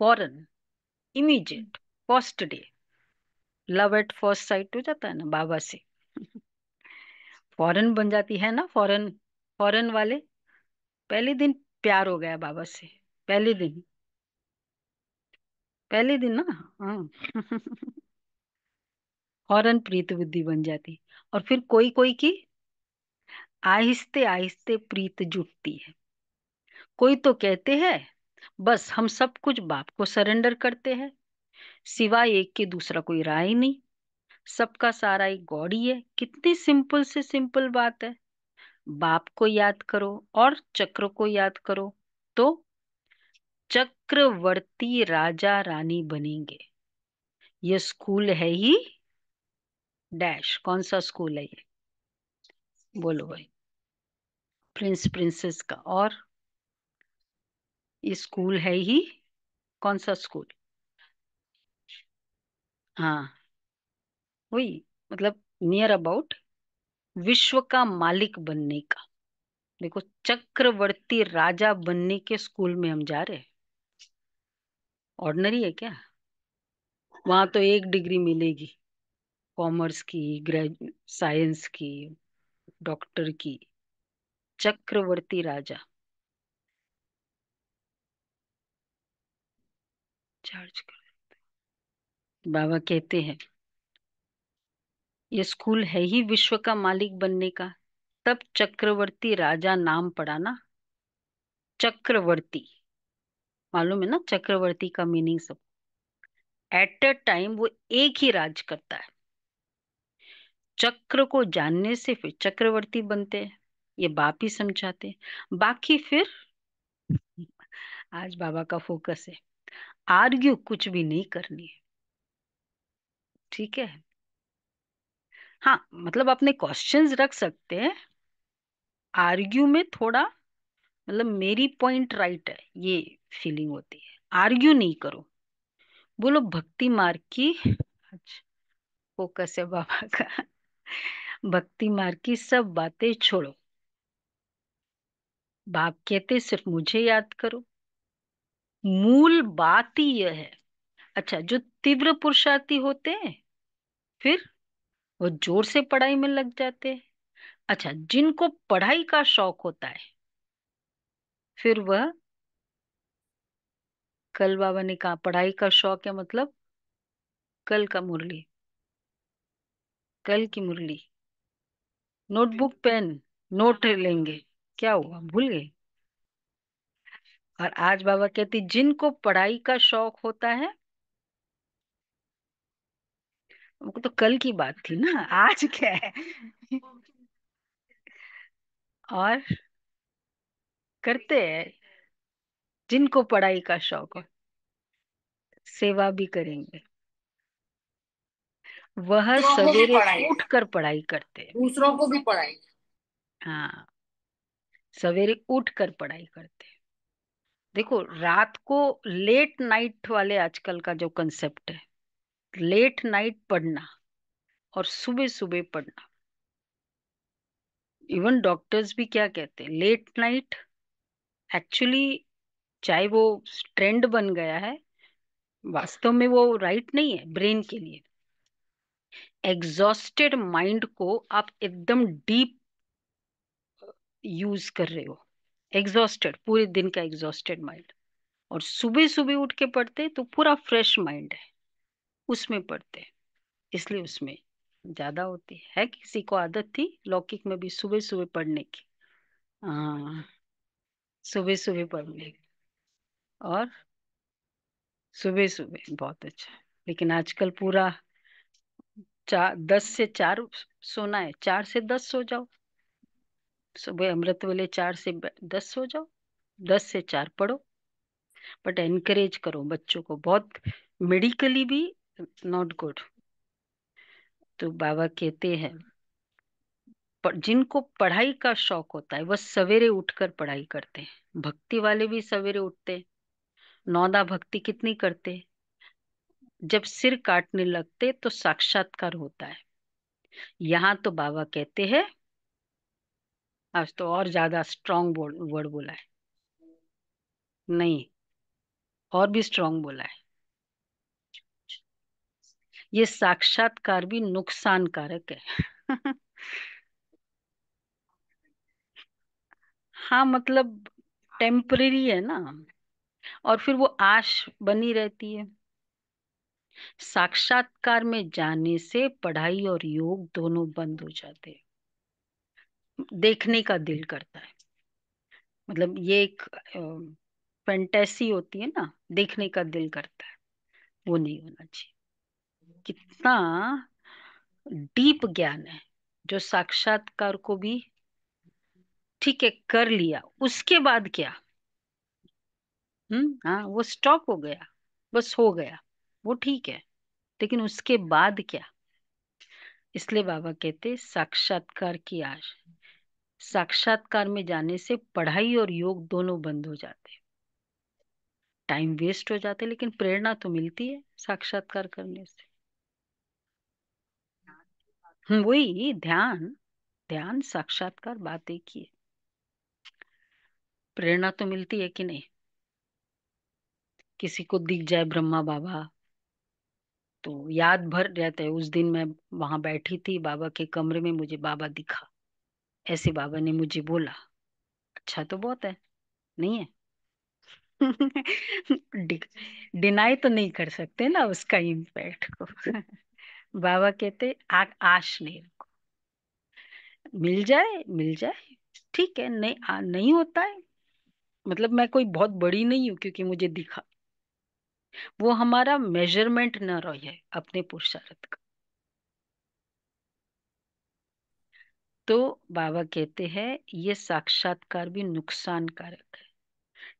A: फौरन, immediate, first day love at first sight हो जाता है ना बाबा से। फौरन बन जाती है ना, फौरन। फौरन वाले पहले दिन प्यार हो गया बाबा से, पहले दिन, पहले दिन ना। हाँ। फौरन प्रीत बुद्धि बन जाती। और फिर कोई कोई की आहिस्ते आहिस्ते प्रीत जुटती है। कोई तो कहते हैं बस हम सब कुछ बाप को सरेंडर करते हैं, सिवाय एक के दूसरा कोई राय नहीं, सबका सारा एक गॉड ही है। कितनी सिंपल से सिंपल बात है। बाप को याद करो और चक्र को याद करो, तो चक्रवर्ती राजा रानी बनेंगे। ये स्कूल है ही डैश। कौन सा स्कूल है ये? बोलो भाई। प्रिंस प्रिंसेस का। और ये स्कूल है ही कौन सा स्कूल? हाँ, वही, मतलब नियर अबाउट विश्व का मालिक बनने का। देखो, चक्रवर्ती राजा बनने के स्कूल में हम जा रहे हैं। ऑर्डिनरी है क्या? वहां तो एक डिग्री मिलेगी, कॉमर्स की, ग्रेजु साइंस की, डॉक्टर की। चक्रवर्ती राजा। चार्ज कर। बाबा कहते हैं ये स्कूल है ही विश्व का मालिक बनने का। तब चक्रवर्ती राजा नाम पड़ा ना। चक्रवर्ती, मालूम है ना चक्रवर्ती का मीनिंग सब। एट अ टाइम वो एक ही राज करता है। चक्र को जानने से फिर चक्रवर्ती बनते हैं, ये बाप ही समझाते हैं। बाकी फिर आज बाबा का फोकस है, आर्ग्यू कुछ भी नहीं करनी है। ठीक है। हाँ, मतलब अपने क्वेश्चंस रख सकते हैं। आर्ग्यू में थोड़ा, मतलब मेरी पॉइंट राइट है, ये फीलिंग होती है। आर्ग्यू नहीं करो। बोलो भक्ति मार्ग की, अच्छा, फोकस है बाबा का। भक्ति मार्ग की सब बातें छोड़ो। बाप कहते सिर्फ मुझे याद करो। मूल बात ही यह है। अच्छा, जो तीव्र पुरुषार्थी होते हैं फिर वो जोर से पढ़ाई में लग जाते हैं। अच्छा, जिनको पढ़ाई का शौक होता है फिर वह, कल बाबा ने कहा पढ़ाई का शौक है मतलब कल का मुरली, कल की मुरली, नोटबुक पेन, नोट लेंगे। क्या हुआ, भूल गए? और आज बाबा कहती जिनको पढ़ाई का शौक होता है, हमको तो कल की बात थी ना, आज क्या है? और करते हैं, जिनको पढ़ाई का शौक हो सेवा भी करेंगे। वह
B: दूसरों को भी
A: सवेरे
B: पढ़ाई,
A: उठकर पढ़ाई करते हैं।
B: दूसरों को भी पढ़ाई।
A: हाँ, सवेरे उठकर पढ़ाई करते हैं। देखो, रात को लेट नाइट वाले आजकल का जो कंसेप्ट है, लेट नाइट पढ़ना और सुबह सुबह पढ़ना। इवन डॉक्टर्स भी क्या कहते हैं, लेट नाइट एक्चुअली, चाहे वो ट्रेंड बन गया है, वास्तव में वो राइट नहीं है ब्रेन के लिए। एग्जॉस्टेड माइंड को आप एकदम डीप यूज कर रहे हो, एग्जॉस्टेड, पूरे दिन का एग्जॉस्टेड माइंड। और सुबह सुबह उठ के पढ़ते तो पूरा फ्रेश माइंड है, उसमें पढ़ते हैं। इसलिए उसमें ज्यादा होती है। किसी को आदत थी लौकिक में भी सुबह सुबह पढ़ने की। हाँ, सुबह सुबह पढ़ने की। और सुबह सुबह बहुत अच्छा। लेकिन आजकल पूरा 10 से 4 सोना है, 4 से 10 सो जाओ। सुबह अमृत वेले 4 से 10 सो जाओ, 10 से 4 पढ़ो। बट एनकरेज करो बच्चों को, बहुत मेडिकली भी नॉट गुड। तो बाबा कहते हैं जिनको पढ़ाई का शौक होता है वह सवेरे उठकर पढ़ाई करते हैं। भक्ति वाले भी सवेरे उठते हैं। नौदा भक्ति कितनी करते? जब सिर काटने लगते तो साक्षात्कार होता है। यहाँ तो बाबा कहते हैं, आज तो और ज्यादा स्ट्रांग वर्ड बोला है। नहीं, और भी स्ट्रांग बोला है। ये साक्षात्कार भी नुकसानकारक है। हाँ, मतलब टेम्परेरी है ना, और फिर वो आश बनी रहती है। साक्षात्कार में जाने से पढ़ाई और योग दोनों बंद हो जाते हैं। देखने का दिल करता है, मतलब ये एक फैंटेसी होती है ना, देखने का दिल करता है, वो नहीं होना चाहिए। कितना डीप ज्ञान है जो साक्षात्कार को भी, ठीक है कर लिया, उसके बाद क्या? हाँ, वो स्टॉप हो गया, बस हो गया, वो ठीक है। लेकिन उसके बाद क्या? इसलिए बाबा कहते साक्षात्कार की आश। साक्षात्कार में जाने से पढ़ाई और योग दोनों बंद हो जाते हैं, टाइम वेस्ट हो जाते हैं, लेकिन प्रेरणा तो मिलती है साक्षात्कार करने से। वही ध्यान, ध्यान साक्षात्कार बात एक ही है। प्रेरणा तो मिलती है कि नहीं? किसी को दिख जाए ब्रह्मा बाबा तो याद भर जाता है, उस दिन मैं वहां बैठी थी बाबा के कमरे में, मुझे बाबा दिखा, ऐसे बाबा ने मुझे बोला। अच्छा तो बहुत है, नहीं है? डिनाई तो नहीं कर सकते ना उसका इम्पैक्ट को। बाबा कहते आश नहीं रखो, मिल जाए मिल जाए, ठीक है, नहीं नहीं होता है, मतलब मैं कोई बहुत बड़ी नहीं हूं क्योंकि मुझे दिखा। वो हमारा मेजरमेंट न रहे अपने पुरुषार्थ का। तो बाबा कहते हैं ये साक्षात्कार भी नुकसानकारक है,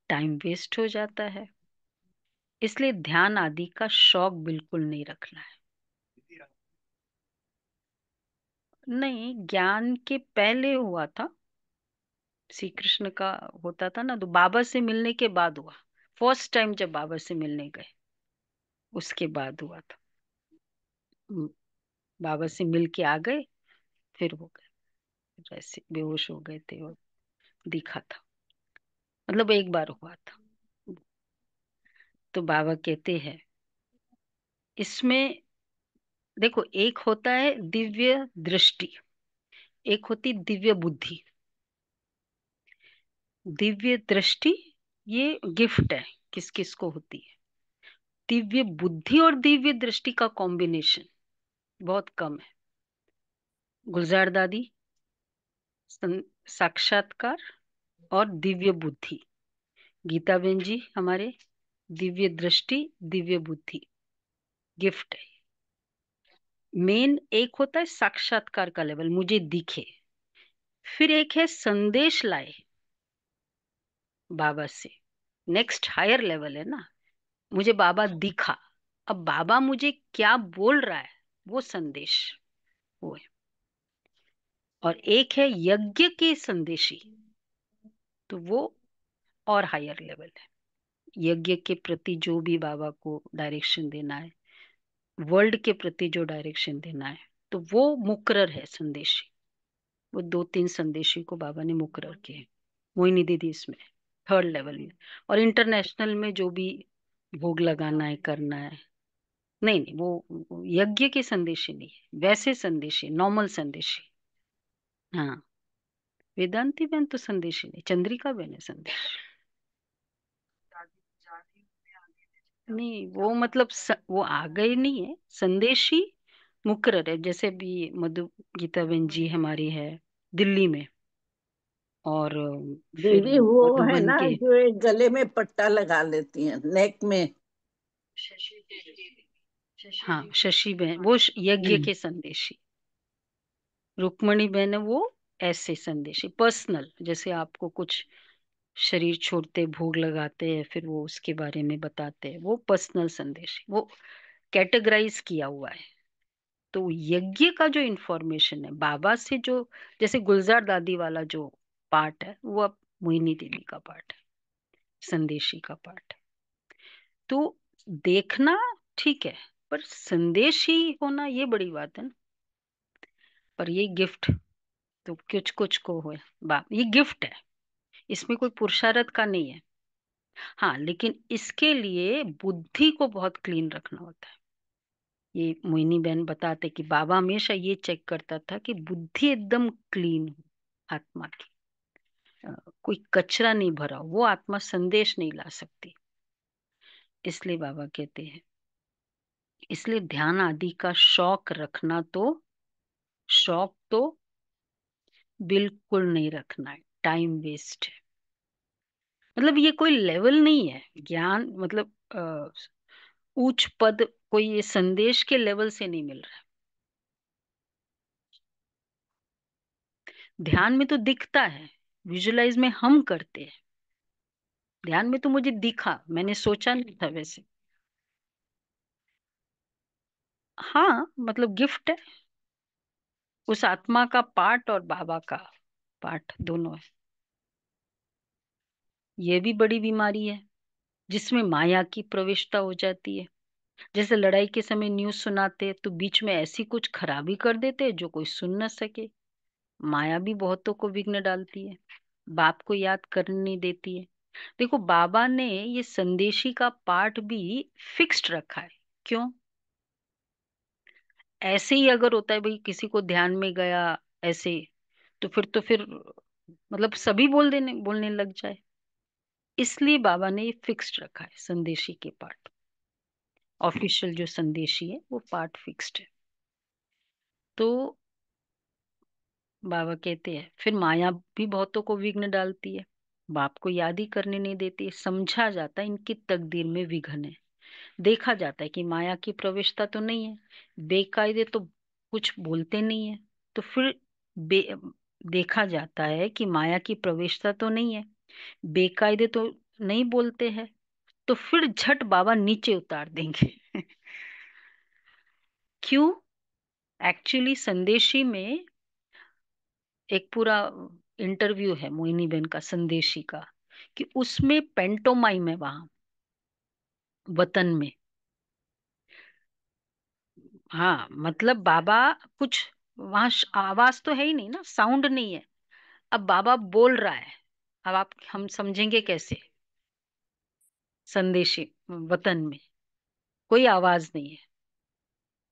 A: टाइम वेस्ट हो जाता है, इसलिए ध्यान आदि का शौक बिल्कुल नहीं रखना है। नहीं, ज्ञान के पहले हुआ था, श्री कृष्ण का होता था ना, तो बाबा से मिलने के बाद हुआ। फर्स्ट टाइम जब बाबा से मिलने गए उसके बाद हुआ था। हम्म, बाबा से मिल के आ गए, फिर हो गए, फिर ऐसे बेहोश हो गए थे और दिखा था, मतलब एक बार हुआ था। तो बाबा कहते हैं इसमें, देखो, एक होता है दिव्य दृष्टि, एक होती दिव्य बुद्धि। दिव्य दृष्टि ये गिफ्ट है, किस किस को होती है। दिव्य बुद्धि और दिव्य दृष्टि का कॉम्बिनेशन बहुत कम है। गुलजार दादी साक्षात्कार और दिव्य बुद्धि, गीता बहन जी हमारे दिव्य दृष्टि दिव्य बुद्धि, गिफ्ट है। मेन एक होता है साक्षात्कार का लेवल, मुझे दिखे, फिर एक है संदेश लाए बाबा से, नेक्स्ट हायर लेवल है ना। मुझे बाबा दिखा, अब बाबा मुझे क्या बोल रहा है, वो संदेश, वो है। और एक है यज्ञ के संदेशी, तो वो और हायर लेवल है। यज्ञ के प्रति जो भी बाबा को डायरेक्शन देना है, वर्ल्ड के प्रति जो डायरेक्शन देना है, तो वो मुकर्रर है संदेशी। वो दो तीन संदेशी को बाबा ने मुकर्रर किए, मोहिनी दीदी इसमें थर्ड लेवल में। और इंटरनेशनल में जो भी भोग लगाना है करना है, नहीं नहीं, वो यज्ञ के संदेशी नहीं है, वैसे संदेशी, नॉर्मल संदेशी। हाँ, वेदांती बहन तो संदेशी नहीं, चंद्रिका बहन है संदेश। नहीं वो मतलब वो आ गए नहीं है संदेशी, मुकर्रर है। जैसे भी मधु गीता बहन जी हमारी है दिल्ली में, और फिर
B: दीदी वो है
A: मधुबन
B: ना
A: के,
B: जो एक गले में पट्टा लगा लेती हैं नेक में।
A: हाँ शशि बहन वो यज्ञ
B: हम्म।
A: के संदेशी। रुक्मणी बहन है वो ऐसे संदेशी पर्सनल, जैसे आपको कुछ शरीर छोड़ते भोग लगाते हैं फिर वो उसके बारे में बताते हैं, वो पर्सनल संदेशी, वो कैटेगराइज किया हुआ है। तो यज्ञ का जो इंफॉर्मेशन है बाबा से, जो जैसे गुलजार दादी वाला जो पार्ट है, वो अब मोहिनी देवी का पार्ट है, संदेशी का पार्ट है। तो देखना ठीक है, पर संदेश ही होना ये बड़ी बात है ना। पर ये गिफ्ट तो कुछ कुछ को हो, ये गिफ्ट है, इसमें कोई पुरुषार्थ का नहीं है। हाँ, लेकिन इसके लिए बुद्धि को बहुत क्लीन रखना होता है। ये मोहिनी बहन बताते कि बाबा हमेशा ये चेक करता था कि बुद्धि एकदम क्लीन हो, आत्मा की कोई कचरा नहीं भरा हो, वो आत्मा संदेश नहीं ला सकती। इसलिए बाबा कहते हैं, इसलिए ध्यान आदि का शौक रखना, तो शौक तो बिल्कुल नहीं रखना है, टाइम वेस्ट है। मतलब ये कोई लेवल नहीं है, ज्ञान मतलब उच्च पद कोई ये संदेश के लेवल से नहीं मिल रहा है। ध्यान में तो दिखता है, विजुलाइज में हम करते हैं, ध्यान में तो मुझे दिखा, मैंने सोचा नहीं था वैसे। हाँ मतलब गिफ्ट है, उस आत्मा का पार्ट और बाबा का पाठ दोनों है। ये भी बड़ी बीमारी है जिसमें माया की प्रविष्टता हो जाती है। जैसे लड़ाई के समय न्यूज़ सुनाते तो बीच में ऐसी कुछ खराबी कर देते जो कोई सुन न सके। माया भी बहुतों को विघ्न डालती है, बाप को याद करने नहीं देती है। देखो, बाबा ने ये संदेशी का पाठ भी फिक्स्ड रखा है। क्यों? ऐसे ही अगर होता है भाई, किसी को ध्यान में गया ऐसे, तो फिर मतलब सभी बोलने लग जाए। इसलिए बाबा ने ये फिक्स्ड रखा है संदेशी के पाठ। ऑफिशियल जो संदेशी है वो पार्ट फिक्स्ड है। तो बाबा कहते हैं फिर माया भी बहुतों को विघ्न डालती है, बाप को याद ही करने नहीं देती। समझा जाता है इनकी तकदीर में विघ्न है। देखा जाता है कि माया की प्रवेशता तो नहीं है, बेकायदे तो कुछ बोलते नहीं है। तो फिर देखा जाता है कि माया की प्रवेशता तो नहीं है, बेकायदे तो नहीं बोलते हैं। तो फिर झट बाबा नीचे उतार देंगे। क्यों? एक्चुअली संदेशी में एक पूरा इंटरव्यू है मोहिनी बहन का संदेशी का, कि उसमें पेंटोमाइम है वहां वतन में। हाँ, मतलब बाबा कुछ वहां आवाज तो है ही नहीं ना, साउंड नहीं है। अब बाबा बोल रहा है, अब आप हम समझेंगे कैसे? संदेशी वतन में कोई आवाज नहीं है,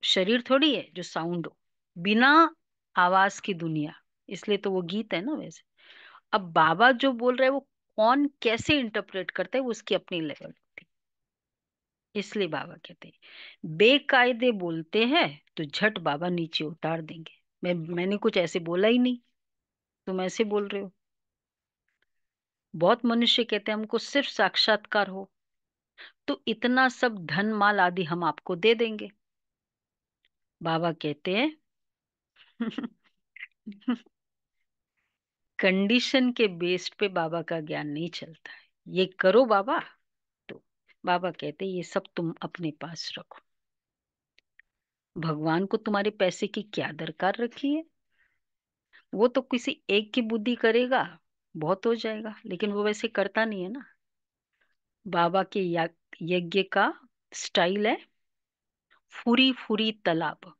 A: शरीर थोड़ी है जो साउंड हो, बिना आवाज की दुनिया। इसलिए तो वो गीत है ना वैसे। अब बाबा जो बोल रहे हैं वो कौन कैसे इंटरप्रेट करता है वो उसकी अपनी लेवल होती है। इसलिए बाबा कहते हैं बेकायदे बोलते हैं तो झट बाबा नीचे उतार देंगे। मैंने कुछ ऐसे बोला ही नहीं, तुम ऐसे बोल रहे हो। बहुत मनुष्य कहते हैं हमको सिर्फ साक्षात्कार हो तो इतना सब धन माल आदि हम आपको दे देंगे। बाबा कहते हैं कंडीशन के बेस्ड पे बाबा का ज्ञान नहीं चलता है। ये करो बाबा, तो बाबा कहते हैं ये सब तुम अपने पास रखो। भगवान को तुम्हारे पैसे की क्या दरकार रखी है? वो तो किसी एक की बुद्धि करेगा बहुत हो जाएगा, लेकिन वो वैसे करता नहीं है ना। बाबा के यज्ञ का स्टाइल है फुरी फुरी तालाब।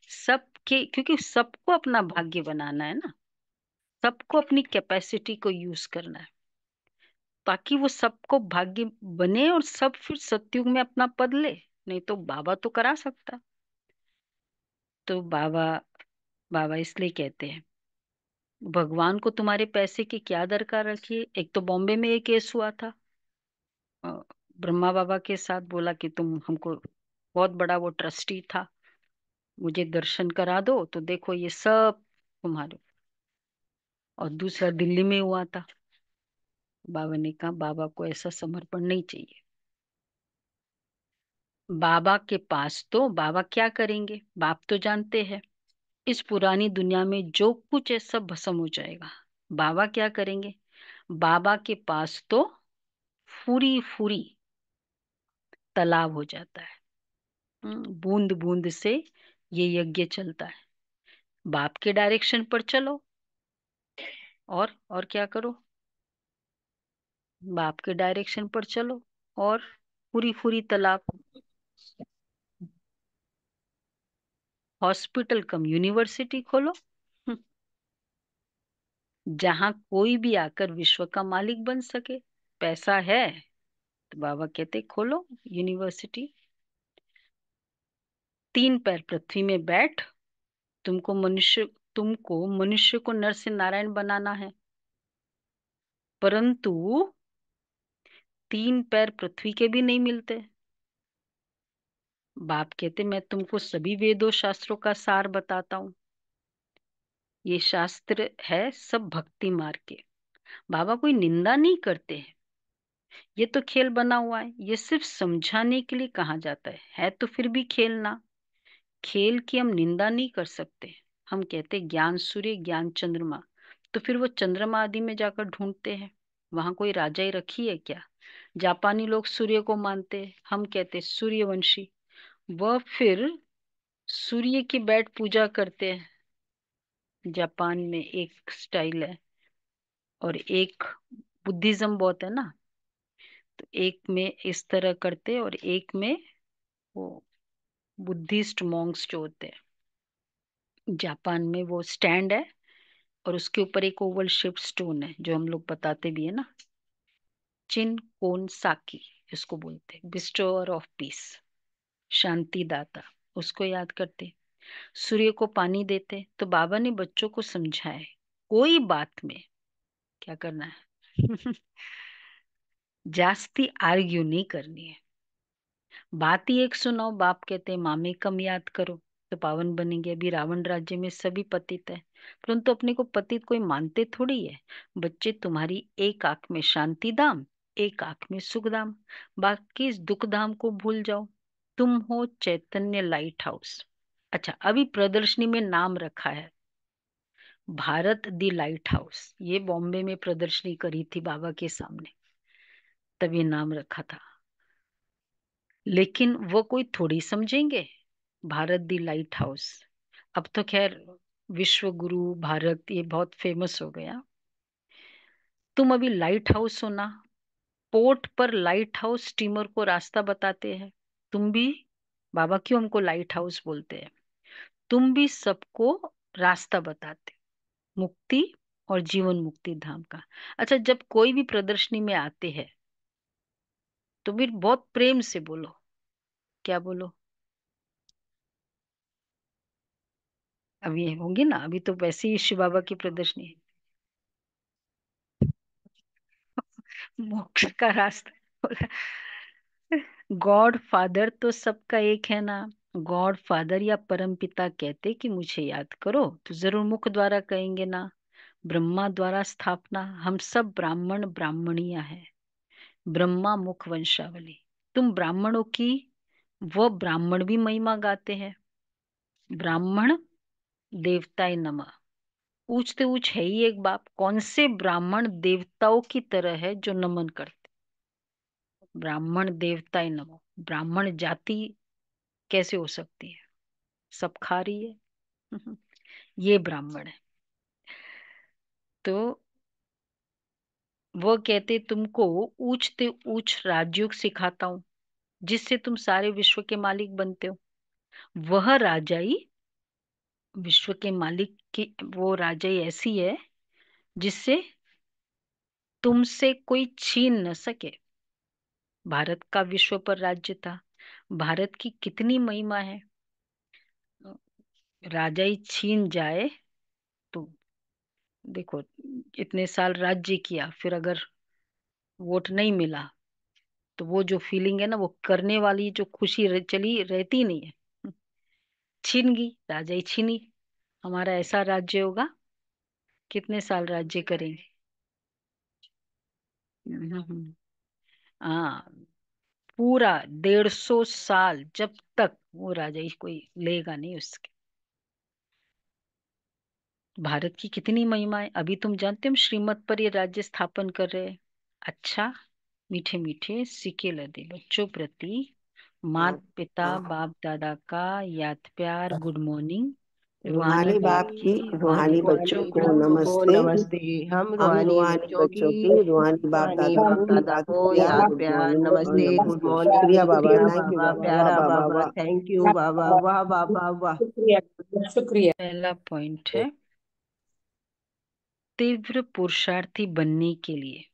A: सबके, क्योंकि सबको अपना भाग्य बनाना है ना, सबको अपनी कैपेसिटी को यूज करना है, ताकि वो सबको भाग्य बने और सब फिर सतयुग में अपना पद ले। नहीं तो बाबा तो करा सकता है। तो बाबा बाबा इसलिए कहते हैं भगवान को तुम्हारे पैसे की क्या दरकार रखी है। एक तो बॉम्बे में एक केस हुआ था, अ, ब्रह्मा बाबा के साथ बोला कि तुम हमको, बहुत बड़ा वो ट्रस्टी था, मुझे दर्शन करा दो तो देखो ये सब तुम्हारे। और दूसरा दिल्ली में हुआ था। बाबा ने कहा बाबा को ऐसा समर्पण नहीं चाहिए। बाबा के पास तो बाबा क्या करेंगे, बाप तो जानते हैं। इस पुरानी दुनिया में जो कुछ है सब भस्म हो जाएगा। बाबा क्या करेंगे? बाबा के पास तो फूरी फूरी तालाब हो जाता है। बूंद बूंद से ये यज्ञ चलता है। बाप के डायरेक्शन पर चलो, और क्या करो? बाप के डायरेक्शन पर चलो और पूरी पूरी तालाब। हॉस्पिटल कम यूनिवर्सिटी खोलो, जहां कोई भी आकर विश्व का मालिक बन सके। पैसा है तो बाबा कहते खोलो यूनिवर्सिटी। 3 पैर पृथ्वी में बैठ, तुमको मनुष्य को नर से नारायण बनाना है, परंतु 3 पैर पृथ्वी के भी नहीं मिलते। बाप कहते मैं तुमको सभी वेदों शास्त्रों का सार बताता हूँ। ये शास्त्र है सब भक्ति मार्ग के। बाबा कोई निंदा नहीं करते हैं, ये तो खेल बना हुआ है, ये सिर्फ समझाने के लिए कहा जाता है तो फिर भी खेलना। खेल की हम निंदा नहीं कर सकते। हम कहते ज्ञान सूर्य ज्ञान चंद्रमा, तो फिर वो चंद्रमा आदि में जाकर ढूंढते हैं। वहां कोई राजाई रखी है क्या? जापानी लोग सूर्य को मानते हैं, हम कहते। वह फिर सूर्य की बैठ पूजा करते हैं, जापान में एक स्टाइल है, और एक बुद्धिज्म बहुत है ना, तो एक में इस तरह करते और एक में वो बुद्धिस्ट मॉन्क्स जो होते हैं, जापान में वो स्टैंड है और उसके ऊपर एक ओवल शेप स्टोन है जो हम लोग बताते भी है ना, चिन कोन साकी, जिसको बोलते हैं बिस्टोर ऑफ पीस, शांति दाता, उसको याद करते। सूर्य को पानी देते, तो बाबा ने बच्चों को समझाए कोई बात में क्या करना है जास्ती आर्ग्यू नहीं करनी है, बात ही एक सुनाओ। बाप कहते हैं मामे कम याद करो तो पावन बनेंगे। अभी रावण राज्य में सभी पतित है, परंतु अपने को पतित कोई मानते थोड़ी है। बच्चे, तुम्हारी एक आंख में शांति धाम, एक आंख में सुख धाम, बाकी इस दुख धाम को भूल जाओ। तुम हो चैतन्य लाइट हाउस। अच्छा, अभी प्रदर्शनी में नाम रखा है भारत दी लाइट हाउस, ये बॉम्बे में प्रदर्शनी करी थी बाबा के सामने, तब ये नाम रखा था। लेकिन वो कोई थोड़ी समझेंगे भारत दी लाइट हाउस। अब तो खैर विश्व गुरु भारत ये बहुत फेमस हो गया। तुम अभी लाइट हाउस हो ना, पोर्ट पर लाइट हाउस स्टीमर को रास्ता बताते हैं। तुम भी, बाबा क्यों हमको लाइट हाउस बोलते हैं, तुम भी सबको रास्ता बताते, मुक्ति और जीवन मुक्ति धाम का। अच्छा, जब कोई भी प्रदर्शनी में आते हैं तो फिर बहुत प्रेम से बोलो, क्या बोलो। अभी होंगी ना, अभी तो वैसे ही शिव बाबा की प्रदर्शनी है। मोक्ष का रास्ता बोला, गॉड फादर तो सबका एक है ना। गॉड फादर या परम पिता कहते कि मुझे याद करो, तो जरूर मुख द्वारा कहेंगे ना। ब्रह्मा द्वारा स्थापना, हम सब ब्राह्मण ब्राह्मणियां हैं, ब्रह्मा मुख वंशावली। तुम ब्राह्मणों की, वो ब्राह्मण भी महिमा गाते हैं। ब्राह्मण देवताय नमः, पूछते पूछ है ही एक बाप, कौन से ब्राह्मण देवताओं की तरह है जो नमन करते। ब्राह्मण देवताय नमः, ब्राह्मण जाति कैसे हो सकती है, सब खा रही है ये ब्राह्मण है। तो वो कहते तुमको ऊंचते ऊंच राजयोग सिखाता हूं, जिससे तुम सारे विश्व के मालिक बनते हो। वह राजाई, विश्व के मालिक की वो राजाई ऐसी है जिससे तुमसे कोई छीन न सके। भारत का विश्व पर राज्य था, भारत की कितनी महिमा है। राजाई छीन जाए तो देखो, इतने साल राज्य किया, फिर अगर वोट नहीं मिला तो वो जो फीलिंग है ना, वो करने वाली जो खुशी चली रहती नहीं है। छीन गई, राजाई छीनी, हमारा ऐसा राज्य होगा, कितने साल राज्य करेंगे। हम्म। हाँ, पूरा 150 साल, जब तक वो राजाई कोई लेगा नहीं उसके। भारत की कितनी महिमा है, अभी तुम जानते हो हम श्रीमत पर ये राज्य स्थापन कर रहे हैं। अच्छा, मीठे मीठे सिके लदे बच्चों प्रति मात पिता बाप दादा का याद प्यार, गुड मॉर्निंग। रूहानी
C: रूहानी
A: बाप
C: बाप
A: की
C: की
A: रूहानी
C: रूहानी
A: बच्चों
C: बच्चों को
A: प्रति
D: को
C: नमस्ते।
D: नमस्ते। हम
C: हम
D: रूहानी
C: रूहानी
D: बच्चों की
C: बच्चों की रूहानी बाप
D: रूहानी
C: दादा
D: बाप
C: को
D: दादा
C: याद
D: को
C: किया।
D: याद
C: गुड
D: प्यार
C: मॉर्निंग और
D: नमस्ते, गुड
C: नमस्ते।
D: मॉर्निंग,
C: शुक्रिया बाबा,
D: शुक्रिया
C: थैंक यू
D: बाबा,
C: बाबा, वाह
D: प्यारा
C: बाबा
D: बाबा,
C: वाह।
D: थैंक यू बाबा, वाह बाबा वाह।
B: शुक्रिया, शुक्रिया।
A: पहला पॉइंट है, तीव्र पुरुषार्थी बनने के लिए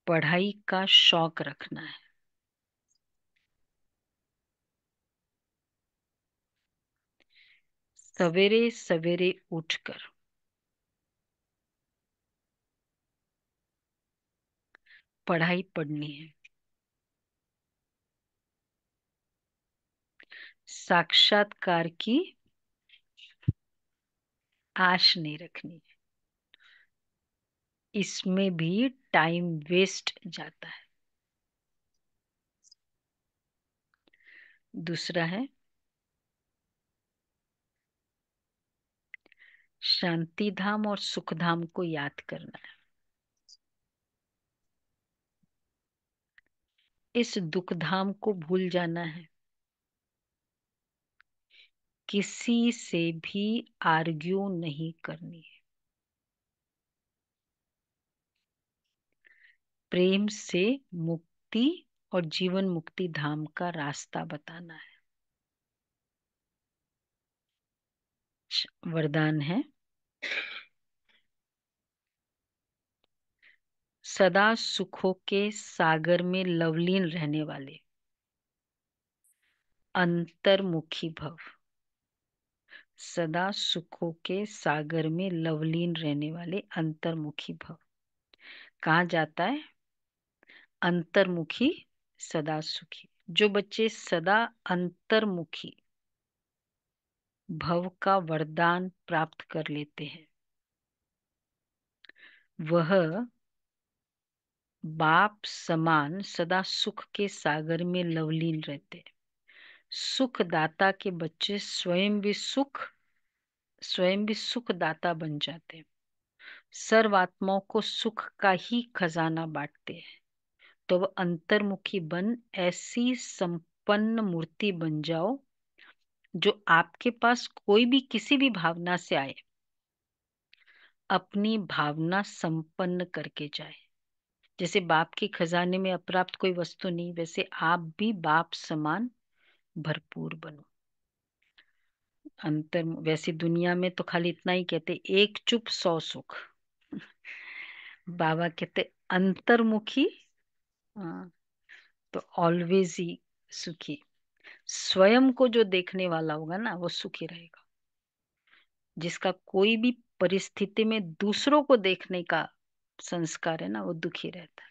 A: पढ़ाई का शौक रखना है। सवेरे सवेरे उठकर पढ़ाई पढ़नी है, साक्षात्कार की आश नहीं रखनी है, इसमें भी टाइम वेस्ट जाता है। दूसरा है, शांति धाम और सुख धाम को याद करना है, इस दुख धाम को भूल जाना है। किसी से भी आर्ग्यू नहीं करनी है। प्रेम से मुक्ति और जीवन मुक्ति धाम का रास्ता बताना है। वरदान है, सदा सुखों के सागर में लवलीन रहने वाले अंतर्मुखी भव। सदा सुखों के सागर में लवलीन रहने वाले अंतर्मुखी भव। कहाँ जाता है? अंतर्मुखी सदा सुखी। जो बच्चे सदा अंतर्मुखी भव का वरदान प्राप्त कर लेते हैं, वह बाप समान सदा सुख के सागर में लवलीन रहते हैं। सुखदाता के बच्चे स्वयं भी सुखदाता बन जाते हैं। सर्वात्माओं को सुख का ही खजाना बांटते हैं। तो वह अंतर्मुखी बन ऐसी संपन्न मूर्ति बन जाओ जो आपके पास कोई भी किसी भी भावना से आए, अपनी भावना संपन्न करके जाए। जैसे बाप के खजाने में अप्राप्त कोई वस्तु नहीं, वैसे आप भी बाप समान भरपूर बनो। वैसे दुनिया में तो खाली इतना ही कहते, एक चुप 100 सुख। बाबा कहते अंतर्मुखी, हाँ, तो ऑलवेज ही सुखी। स्वयं को जो देखने वाला होगा ना, वो सुखी रहेगा। जिसका कोई भी परिस्थिति में दूसरों को देखने का संस्कार है ना, वो दुखी रहता है।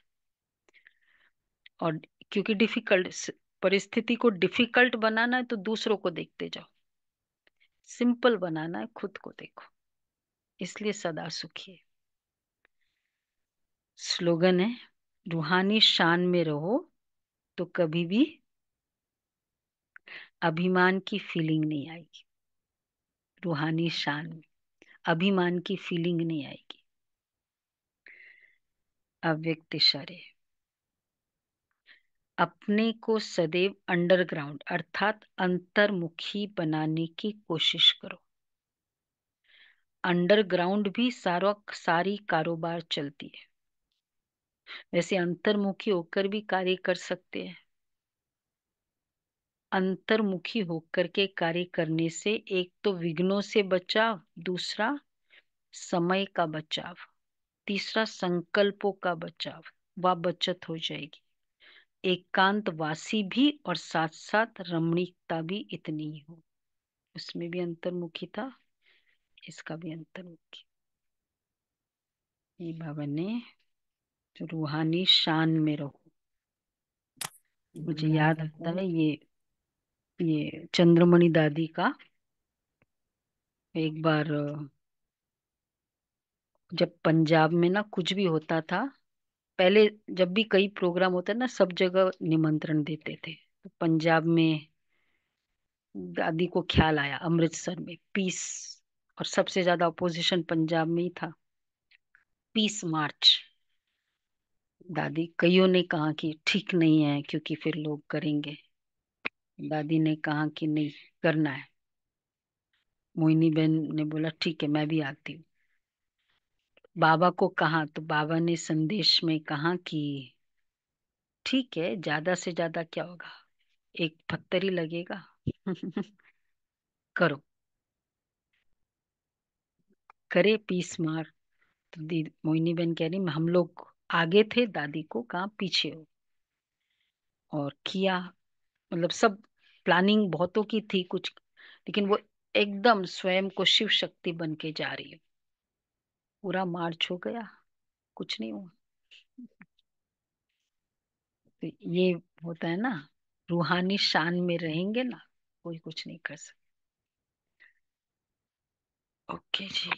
A: और क्योंकि डिफिकल्ट परिस्थिति को डिफिकल्ट बनाना है तो दूसरों को देखते जाओ, सिंपल बनाना है खुद को देखो, इसलिए सदा सुखी है। स्लोगन है, रूहानी शान में रहो तो कभी भी अभिमान की फीलिंग नहीं आएगी। रूहानी शान में अभिमान की फीलिंग नहीं आएगी। अव्यक्त इशारे, अपने को सदैव अंडरग्राउंड अर्थात अंतर्मुखी बनाने की कोशिश करो। अंडरग्राउंड भी सारी कारोबार चलती है, वैसे अंतर्मुखी होकर भी कार्य कर सकते हैं। अंतर्मुखी होकर के कार्य करने से एक तो विघ्नों से बचाव, दूसरा समय का बचाव, तीसरा संकल्पों का बचाव व बचत हो जाएगी। एकांत वासी भी और साथ साथ रमणीकता भी इतनी ही हो। उसमें भी अंतर्मुखी था, इसका भी अंतर्मुखी। ये बाबा ने जो रूहानी शान में रहो, मुझे याद आता है ये चंद्रमणि दादी का एक बार जब पंजाब में ना कुछ भी होता था, पहले जब भी कई प्रोग्राम होता ना, सब जगह निमंत्रण देते थे। तो पंजाब में दादी को ख्याल आया अमृतसर में पीस, और सबसे ज्यादा अपोजिशन पंजाब में ही था, पीस मार्च। दादी कईयों ने कहा कि ठीक नहीं है क्योंकि फिर लोग करेंगे। दादी ने कहा कि नहीं, करना है। मोहिनी बहन ने बोला ठीक है, मैं भी आती हूँ। बाबा को कहा तो बाबा ने संदेश में कहा कि ठीक है, ज्यादा से ज्यादा क्या होगा, एक पत्थर ही लगेगा। करो, करे पीस मार। तो दी मोहिनी बहन कह रही हम लोग आगे थे, दादी को कहा पीछे हो। और किया, मतलब सब प्लानिंग बहुतों की थी कुछ, लेकिन वो एकदम स्वयं को शिव शक्ति बन के जा रही है। पूरा मार्च हो गया, कुछ नहीं हुआ। तो ये होता है ना, रूहानी शान में रहेंगे ना, कोई कुछ नहीं कर सकता। ओके जी।